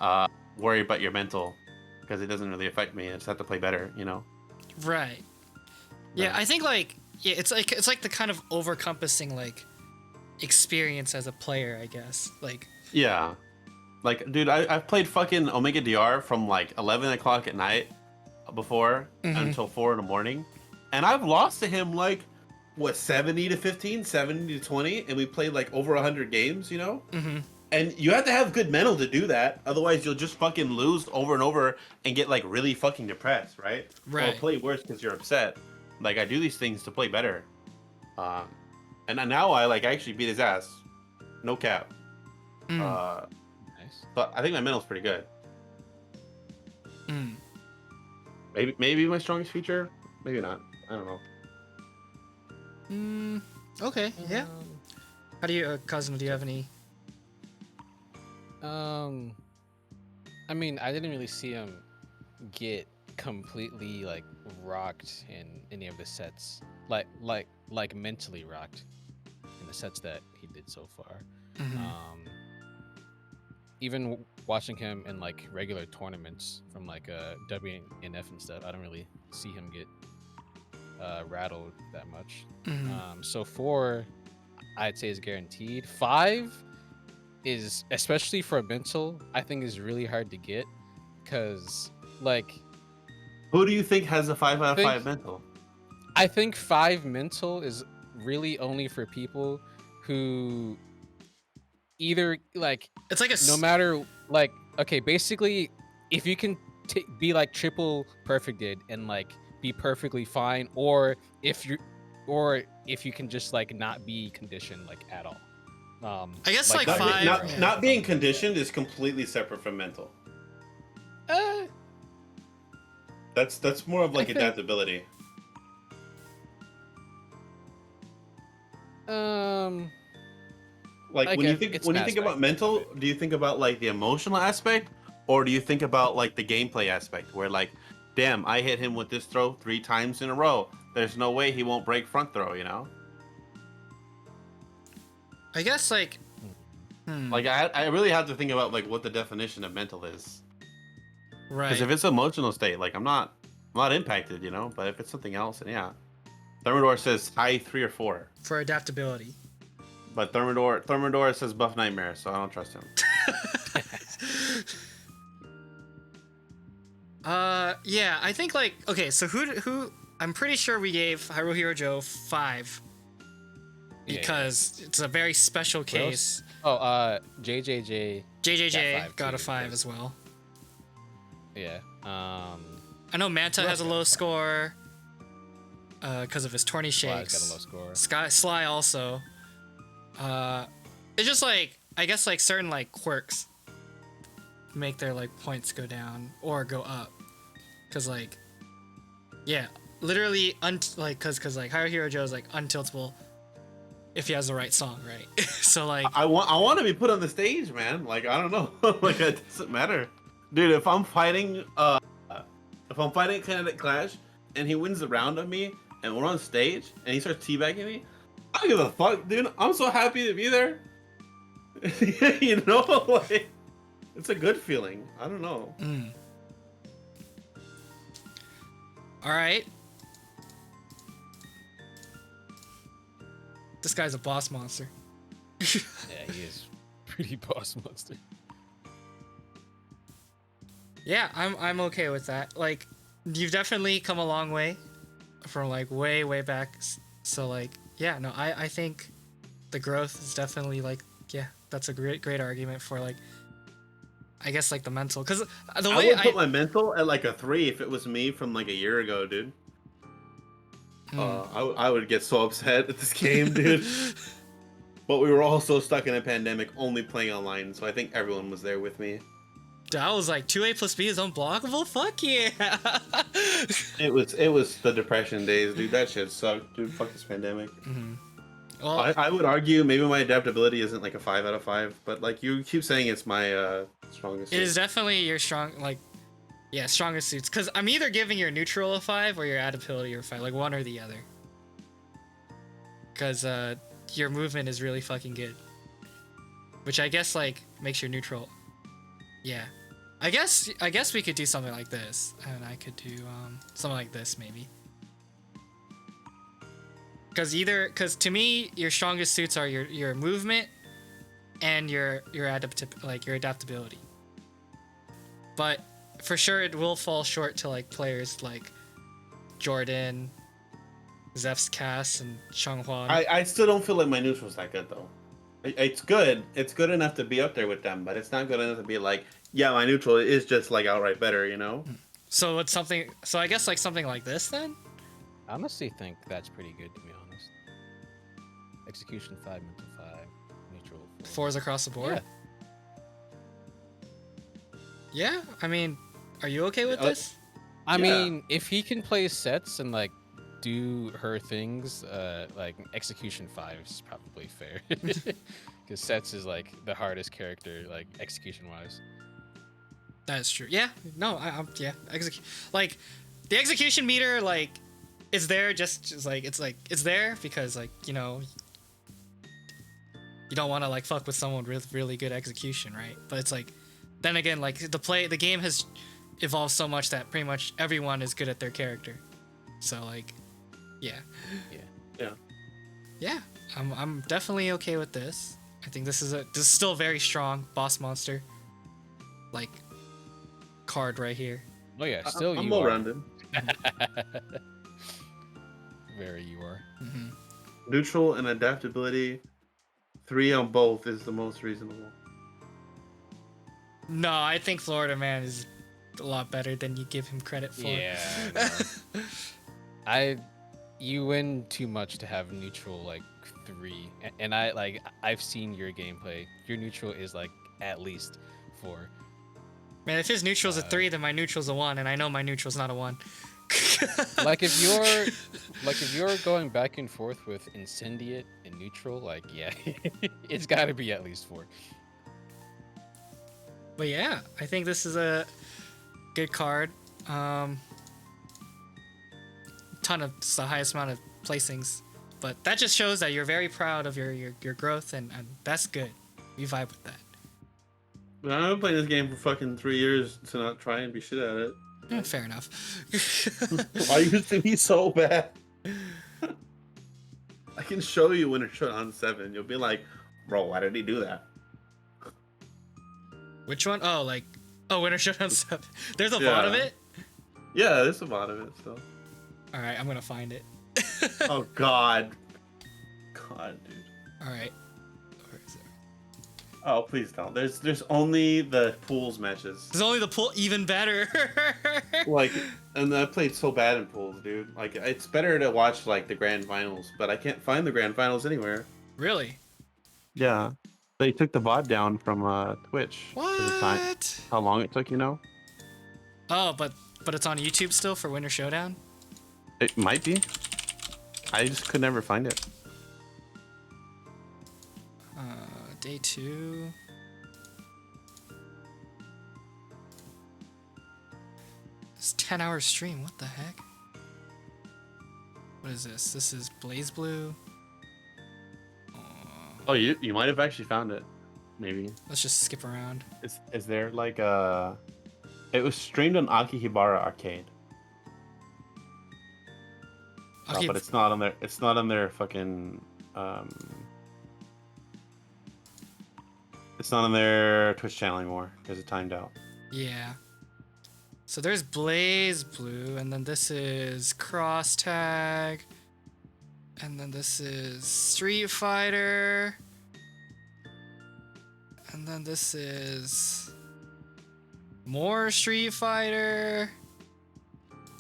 worry about your mental, because it doesn't really affect me. I just have to play better, you know. Right. Yeah, Right. I think like it's like the kind of overcompassing like experience as a player, I guess. Like Yeah, like dude, I've played fucking Omega DR from like 11 o'clock at night before Mhm. until 4 in the morning, and I've lost to him like what 70 to 15, 70 to 20, and we played like over 100 games, you know. Mhm. And you have to have good mental to do that. Otherwise, you'll just fucking lose over and over and get like really fucking depressed, right? Or Right. play worse because you're upset. Like I do these things to play better. Uh, and now I actually beat his ass, no cap. Mm. Nice. But I think my mental's pretty good. Mm. Maybe my strongest feature, maybe not. I don't know. Mm. Okay. Yeah. How do you, Cosmo? Do you have any? I mean, I didn't really see him get completely like rocked in any of the sets, like mentally rocked in the sets that he did so far. Mhm. Even watching him in like regular tournaments from like WNF and stuff, I don't really see him get rattled that much. Mhm. So 4, I'd say is guaranteed. 5 is, especially for a mental, I think is really hard to get, because like Who do you think has a 5 out of Think- 5 mental? I think 5 mental is really only for people who either like, It's like a no matter like, okay, basically if you can be like triple perfected and like be perfectly fine, or if you can just like not be conditioned like at all. I guess like Not, five. not, Yeah. not being conditioned is completely separate from mental. That's more of like I think- adaptability. Like when you think it's when you an think about aspect. mental, do you think about like the emotional aspect, or do you think about like the gameplay aspect, where like, damn, I hit him with this throw 3 times in a row. There's no way he won't break front throw, you know? I guess like. Like I really have to think about like what the definition of mental is. Right. Because if it's emotional state, like I'm not impacted, you know. But if it's something else, then yeah. Thermidor says high 3 or 4, For adaptability. but Thermidor says buff nightmare, so I don't trust him. Yeah, I think like okay, so who I'm pretty sure we gave Haruhiro Joe 5 because it's a very special case. Oh, JJJ. JJJ got a too, 5 because- as well. Yeah. I know Manta has a low score because of his tourney Sly's shakes. got a low score. Sly also. It's just like I guess like certain like quirks make their like points go down or go up, cause like yeah, literally like cause like Haruhiro Joe is like untiltable if he has the right song, right? So like I want to be put on the stage, man. Like I don't know, like it doesn't matter, dude. If I'm fighting Candidate Clash and he wins the round of me and we're on stage and he starts teabagging me, I don't give a fuck, dude. I'm so happy to be there. You know, like it's a good feeling. I don't know. all right. This guy's a boss monster. Yeah, he is pretty boss monster. Yeah, I'm okay with that. Like, you've definitely come a long way from like way back. So like, yeah, no, I think the growth is definitely like, yeah, that's a great argument for like, I guess like the mental, because the I way would put my mental at like a 3 if it was me from like a year ago, dude. I would get so upset at this game, dude. But we were also stuck in a pandemic, only playing online, so I think everyone was there with me. I was like, 2A plus B is unblockable? Fuck yeah! It was the depression days, dude. That shit sucked, dude. Fuck this pandemic. Well, I would argue maybe my adaptability isn't like a 5 out of 5, but like you keep saying it's my strongest. it is definitely your strongest suits. Because I'm either giving your neutral a 5 or your adaptability a 5, like one or the other. Because your movement is really fucking good. Which I guess like makes your neutral. Yeah. I guess we could do something like this. And I could do something like this maybe. Because to me, your strongest suits are your movement and your adaptability. But for sure, it will fall short to like players like Jordan, Zeph's Cass, and Changhua. I still don't feel like my neutral's that good though. It's good. It's good enough to be up there with them, but it's not good enough to be like, yeah, my neutral is just like outright better, you know? So it's something. So I guess like something like this then. I honestly think that's pretty good, to be honest. Execution 5, mental 5, neutral 4. 4s across the board. Yeah. I mean, are you okay with this? I Yeah. mean, if he can play sets and like do her things, like execution 5 is probably fair. Because sets is like the hardest character, like execution wise. That's true. Yeah. No. Yeah. Like the execution meter, like, is there just like it's there because like you know you don't want to like fuck with someone with really good execution, right? But it's like then again like the game has evolved so much that pretty much everyone is good at their character. So like, yeah. I'm definitely okay with this. I think this is still a very strong boss monster like card right here. Oh yeah, still I'm you well are. rounded. Very you are. Neutral and adaptability, 3 on both is the most reasonable. No, I think FloridaMan is a lot better than you give him credit for. Yeah. You win too much to have neutral like 3, and I've seen your gameplay. Your neutral is like at least 4. Man, if his neutral's a 3, then my neutral's a 1, and I know my neutral's not a 1. Like if you're going back and forth with Incendiate and neutral, like yeah, it's got to be at least 4. But yeah, I think this is a good card. It's the highest amount of placings, but that just shows that you're very proud of your growth, and that's good. We vibe with that. But I've been playing this game for fucking 3 years to not try and be shit at it. Fair enough. Why you used to be so bad? I can show you Winter Showdown 7. You'll be like, bro, why did he do that? Which one? Oh, Winter Showdown 7. There's a lot of it? Yeah, there's a lot of it still. Alright, I'm gonna find it. Oh, God. God, dude. Alright. Where is it? Oh, please don't. There's only the pools matches. There's only the pool, even better. Like, and I played so bad in pools, dude. Like, it's better to watch, like, the grand finals, but I can't find the grand finals anywhere. Really? Yeah. They took the VOD down from Twitch. For the time. What? How long it took, you know? Oh, but it's on YouTube still for Winter Showdown? It might be. I just could never find it. Day 2. It's 10-hour stream. What the heck? What is this? This is Blaze Blue. Oh, you might have actually found it. Maybe. Let's just skip around. Is there like a... It was streamed on Akihabara Arcade. Okay, But it's not on their... It's not on their fucking... It's not on their Twitch channel anymore because it timed out. yeah. So there's Blaze Blue, and then this is Cross Tag, and then this is Street Fighter, and then this is more Street Fighter,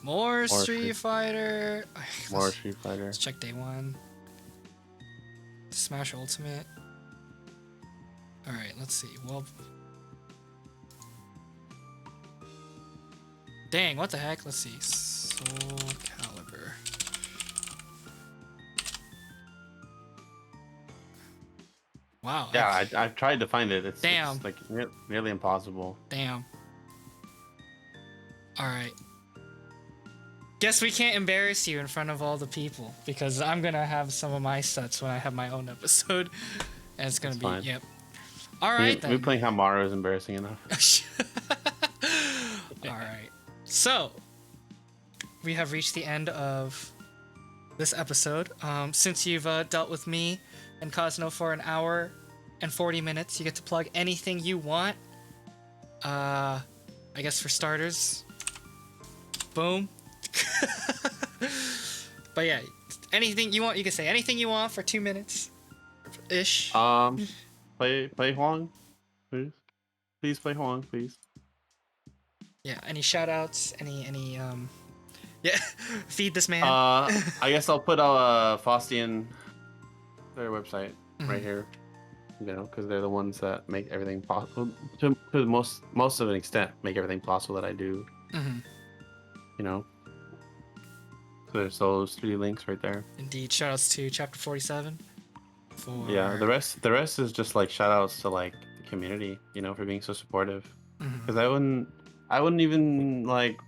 More Street Street- Fighter. More Street Fighter. Let's check day 1. Smash Ultimate. All right, let's see. Well, dang, what the heck? Let's see. Soul Calibur. Wow. Yeah, I've tried to find it. It's Damn. like nearly impossible. Damn. All right. Guess we can't embarrass you in front of all the people because I'm gonna have some of my sets when I have my own episode, and it's gonna That's be fine. yep. All right Me then. playing Hamaru is embarrassing enough. All right. So we have reached the end of this episode. Since you've dealt with me and Cosno for an hour and 40 minutes, you get to plug anything you want. I guess for starters, boom. But yeah, anything you want, you can say anything you want for 2 minutes ish. Play Huang, please. Please play Huang, please. Yeah, any shout outs, any yeah, feed this man. I guess I'll put Faustian, their website right here. You know, because they're the ones that make everything possible. To the most of an extent, make everything possible that I do. Mhm. You know. So there's those 3 links right there. Indeed, shout outs to chapter 47. Yeah, the rest is just like shout outs to like the community, you know, for being so supportive. Mhm. Because I wouldn't even like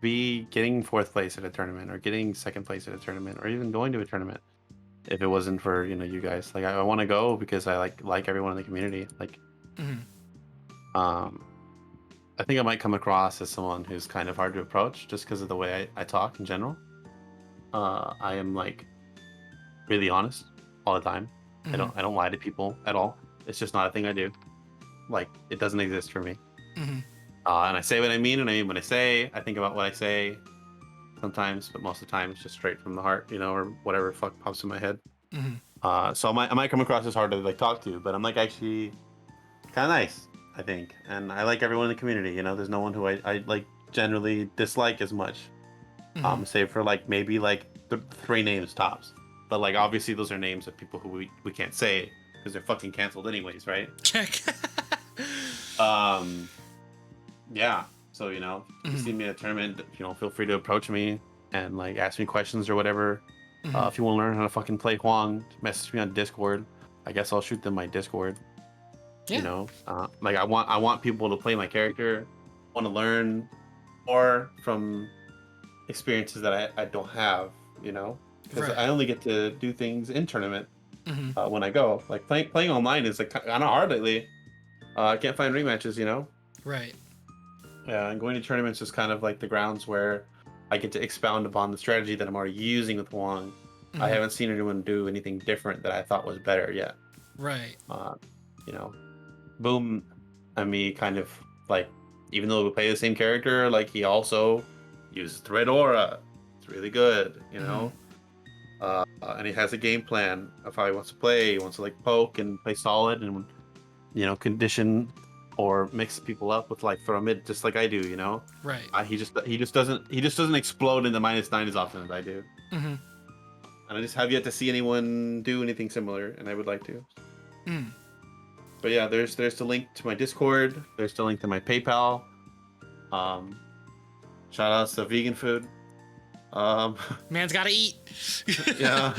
be getting 4th place at a tournament or getting 2nd place at a tournament or even going to a tournament if it wasn't for, you know, you guys. Like I want to go because I like everyone in the community. Like Mhm. I think I might come across as someone who's kind of hard to approach just because of the way I talk in general. I am like really honest all the time. I don't lie to people at all. It's just not a thing I do. Like it doesn't exist for me. Mhm. And I say what I mean, and I mean what I say. I think about what I say sometimes, but most of the time it's just straight from the heart, you know, or whatever fuck pops in my head. Mhm. So I might come across as hard to like talk to, but I'm like actually kind of nice, I think, and I like everyone in the community. You know, there's no one who I like generally dislike as much. Save for like maybe like the 3 names tops, but like obviously those are names of people who we can't say because they're fucking canceled anyways, right? Check. Yeah, so you know, if you see me at a tournament, you know, feel free to approach me and like ask me questions or whatever. If you want to learn how to fucking play Huang, message me on Discord. I guess I'll shoot them my Discord. Yeah. You know, like I want people to play my character, want to learn more from experiences that I don't have, you know, because Right. I only get to do things in tournament Mhm. when I go. Like playing online is like kind of hard lately. I can't find rematches, you know. Right. Yeah, and going to tournaments is kind of like the grounds where I get to expound upon the strategy that I'm already using with Huang. I Mhm. haven't seen anyone do anything different that I thought was better yet. Right. You know, Boom and me kind of like, even though we play the same character, like he also uses the red aura. It's really good, you know. And he has a game plan of how he wants to play. He wants to like poke and play solid and, you know, condition or mix people up with like throw mid just like I do, you know. Right. He just doesn't explode into -9 as often as I do. Mhm. And I just have yet to see anyone do anything similar, and I would like to. Mm. But yeah, there's the link to my Discord. There's the link to my PayPal. Shout outs to vegan food. Man's gotta eat. Yeah.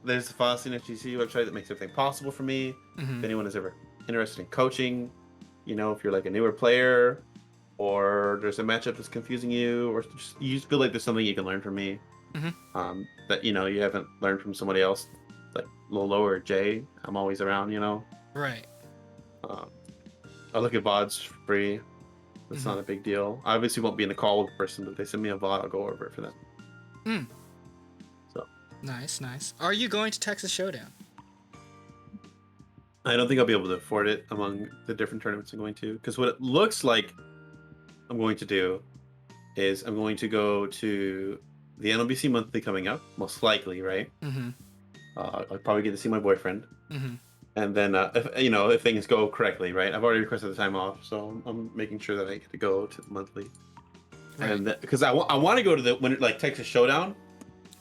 There's the Faustian FGC website that makes everything possible for me. If anyone is ever interested in coaching, you know, if you're like a newer player, or there's a matchup that's confusing you, or you just feel like there's something you can learn from me, that you know you haven't learned from somebody else, like Lolo or Jay. I'm always around, you know. Right. I look at VODs for free. It's not a big deal. I obviously won't be in a call with a person, but if they send me a VOD, I'll go over it for them. So Nice. Are you going to Texas Showdown? I don't think I'll be able to afford it among the different tournaments I'm going to, because what it looks like I'm going to do is I'm going to go to the NLBC monthly coming up, most likely, right? I'll probably get to see my boyfriend, and then if things go correctly, right? I've already requested the time off, so I'm making sure that I get to go to the monthly. Right. And because I want to go to the when like Texas Showdown,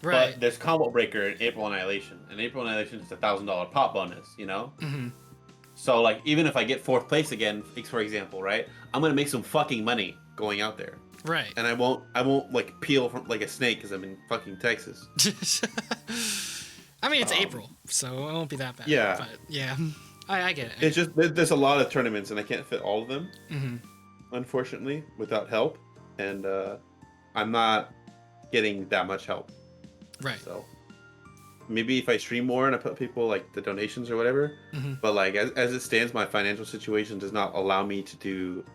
Right. but there's Combo Breaker and April Annihilation, and April Annihilation is $1,000 pop bonus, you know. Mm-hmm. So like even if I get 4th place again, for example, right, I'm gonna make some fucking money going out there, Right. and I won't like peel from like a snake because I'm in fucking Texas. I mean, it's April, so it won't be that bad. Yeah. But yeah, I get it. It's just there's a lot of tournaments, and I can't fit all of them, Mm-hmm. unfortunately, without help, and I'm not getting that much help. Right. So maybe if I stream more and I put people like the donations or whatever, Mm-hmm. but like as it stands, my financial situation does not allow me to do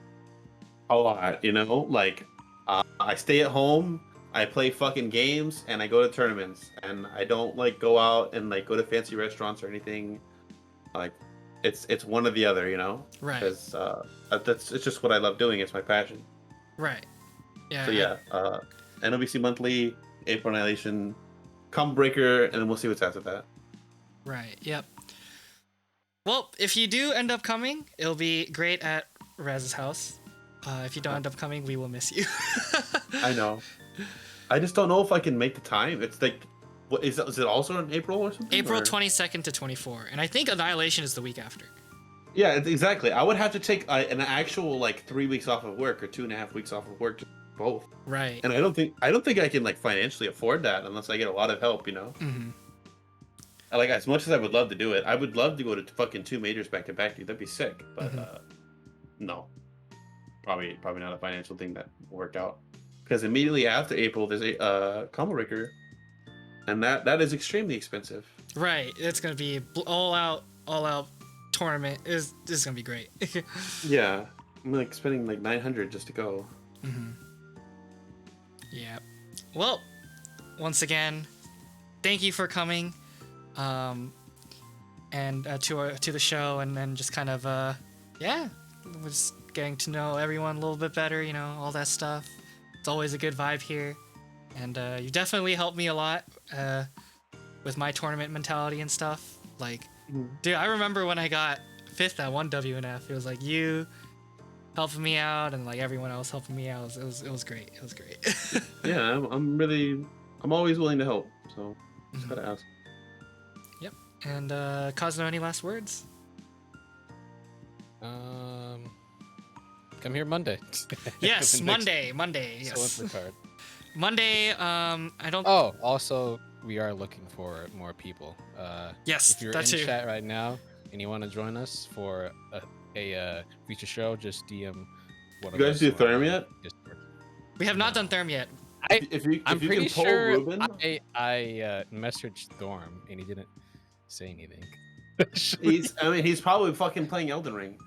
a lot. You know, like I stay at home, I play fucking games, and I go to tournaments, and I don't like go out and like go to fancy restaurants or anything. Like it's one or the other, you know. Right. Because it's just what I love doing. It's my passion. Right. Yeah. So yeah, NOBC Monthly, April Annihilation, Combo Breaker, and then we'll see what's after that. Right. Yep. Well, if you do end up coming, it'll be great at Raz's house. If you don't end up coming, we will miss you. I know. I just don't know if I can make the time. It's like, what is it also in April or something? April or? 22nd to 24, and I think Annihilation is the week after. Yeah, exactly. I would have to take an actual like 3 weeks off of work or 2.5 weeks off of work to both. Right. And I don't think I can like financially afford that unless I get a lot of help, you know. Mm-hmm. Like as much as I would love to do it, I would love to go to fucking 2 majors back to back, dude. That'd be sick. But no, probably not a financial thing that will work out. Because immediately after April, there's a Combo Breaker, and that is extremely expensive. Right. It's gonna be all out tournament. This is gonna be great. Yeah, I'm like spending like 900 just to go. Mm-hmm. Yeah. Well, once again, thank you for coming, and to the show, and then just kind of was getting to know everyone a little bit better. You know, all that stuff. It's always a good vibe here, and you definitely helped me a lot with my tournament mentality and stuff. Like, dude, I remember when I got 5th at one WNF. It was like you helping me out and like everyone else helping me out. It was great. It was great. Yeah, I'm always willing to help. So just gotta ask. Yep. And Cosmo, any last words? Come here Monday. Yes, Monday. So Yes. the card. Monday. I don't. Oh, also, we are looking for more people. Yes, if you're that in too. chat right now and you want to join us for a feature show, just DM one of You guys us do on, Therm yet? Discord. We have not done Therm yet. If you I'm pretty can poll sure Ruben, I messaged Thorm and he didn't say anything. he's probably fucking playing Elden Ring.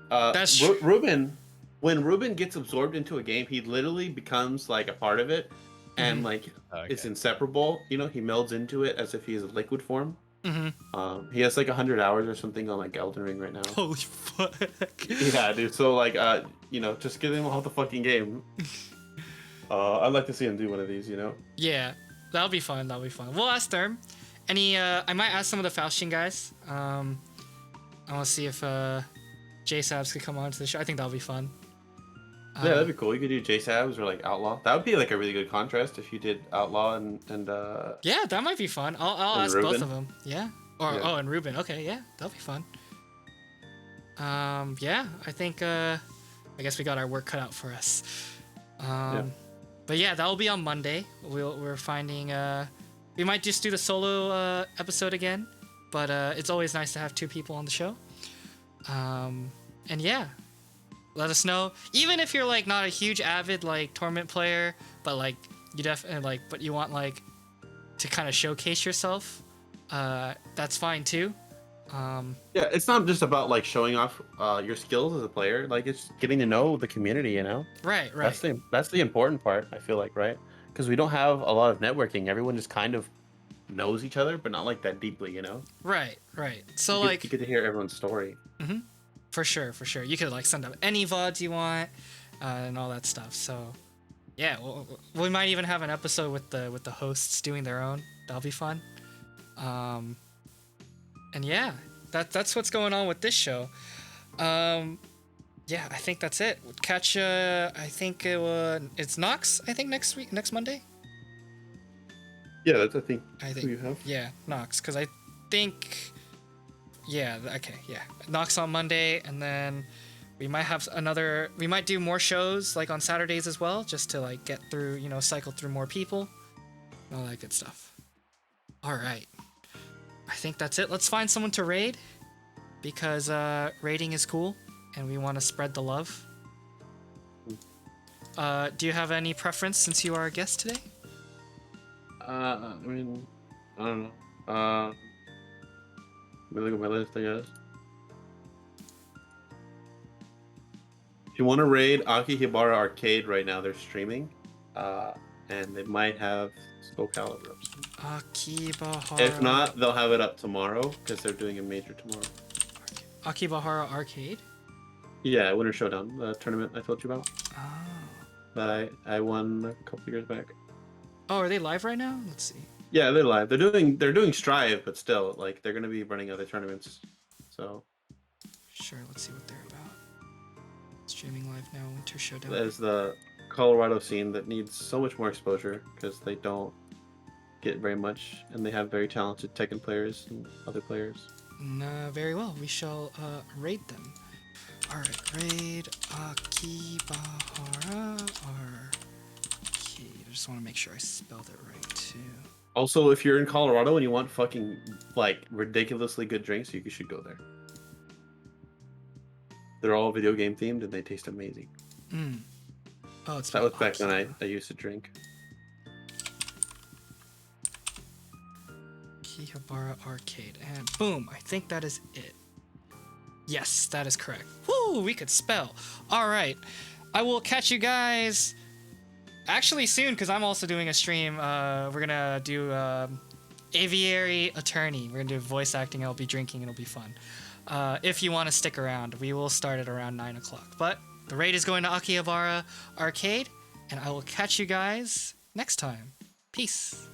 That's true. Ruben. When Ruben gets absorbed into a game, he literally becomes like a part of it, and like it's inseparable. You know, he melds into it as if he is a liquid form. Mm-hmm. He has like 100 hours or something on like Elden Ring right now. Holy fuck. Yeah, dude. So like, you know, just get him off the fucking game. I'd like to see him do one of these. You know. Yeah, that'll be fun. We'll ask Therm. I might ask some of the Faustian guys. I want to see if J-Sabs could come on to the show. I think that'll be fun. Yeah, that'd be cool. You could do J-Sabs or like Outlaw. That would be like a really good contrast if you did Outlaw and yeah, that might be fun. I'll and ask Ruben. both of them. Yeah. Yeah. And Ruben. Okay, yeah, that'll be fun. Yeah, I think I guess we got our work cut out for us. But yeah, that'll be on Monday. We're finding we might just do the solo episode again, but it's always nice to have 2 people on the show. And yeah, let us know. Even if you're like not a huge avid like tournament player, but like you definitely like, but you want like to kind of showcase yourself, that's fine too. Yeah, it's not just about like showing off your skills as a player. Like it's getting to know the community. You know. Right. That's the important part. I feel like, right? Because we don't have a lot of networking. Everyone just kind of knows each other, but not like that deeply. You know. Right. So you like get to hear everyone's story. Mm-hmm. For sure. You could like send up any VODs you want, and all that stuff. So, yeah, we might even have an episode with the hosts doing their own. That'll be fun. And yeah, that's what's going on with this show. yeah, I think that's it. We'll catch I think it's Nox. I think next Monday. Yeah, that's I think I who think you have. yeah, Nox, because I think yeah, okay, yeah, Nox on Monday, and then we might have we might do more shows like on Saturdays as well, just to like get through, cycle through more people, all that good stuff. All right, I think that's it. Let's find someone to raid, because raiding is cool, and we want to spread the love. Do you have any preference since you are a guest today? I mean, I don't know. Let me look at my list, I guess. If you want to raid Akihabara Arcade right now, they're streaming. And they might have Soul Calibur up soon. Akibahara. If not, they'll have it up tomorrow because they're doing a major tomorrow. Akibahara Arcade? Yeah, Winter Showdown, the tournament I told you about. Oh. That I won a couple years back. Oh, are they live right now? Let's see. Yeah, they're live. They're doing Strive, but still, like, they're gonna be running other tournaments. So Sure, let's see what they're about. Streaming live now, Winter Showdown. there's the Colorado scene that needs so much more exposure because they don't get very much, and they have very talented Tekken players and other players. Very well. We shall raid them. Alright, raid Akibahara Arcade. I just want to make sure I spelled it right, too. Also, if you're in Colorado and you want fucking, like, ridiculously good drinks, you should go there. They're all video game themed and they taste amazing. Oh, it's That was back when I used to drink. Akihabara Arcade. And boom, I think that is it. Yes, that is correct. Woo, we could spell. All right. I will catch you guys actually soon, because I'm also doing a stream. We're going to do Aviary Attorney. We're going to do voice acting. I'll be drinking. It'll be fun. If you want to stick around, we will start at around 9 o'clock. But the raid is going to Akihabara Arcade, and I will catch you guys next time. Peace.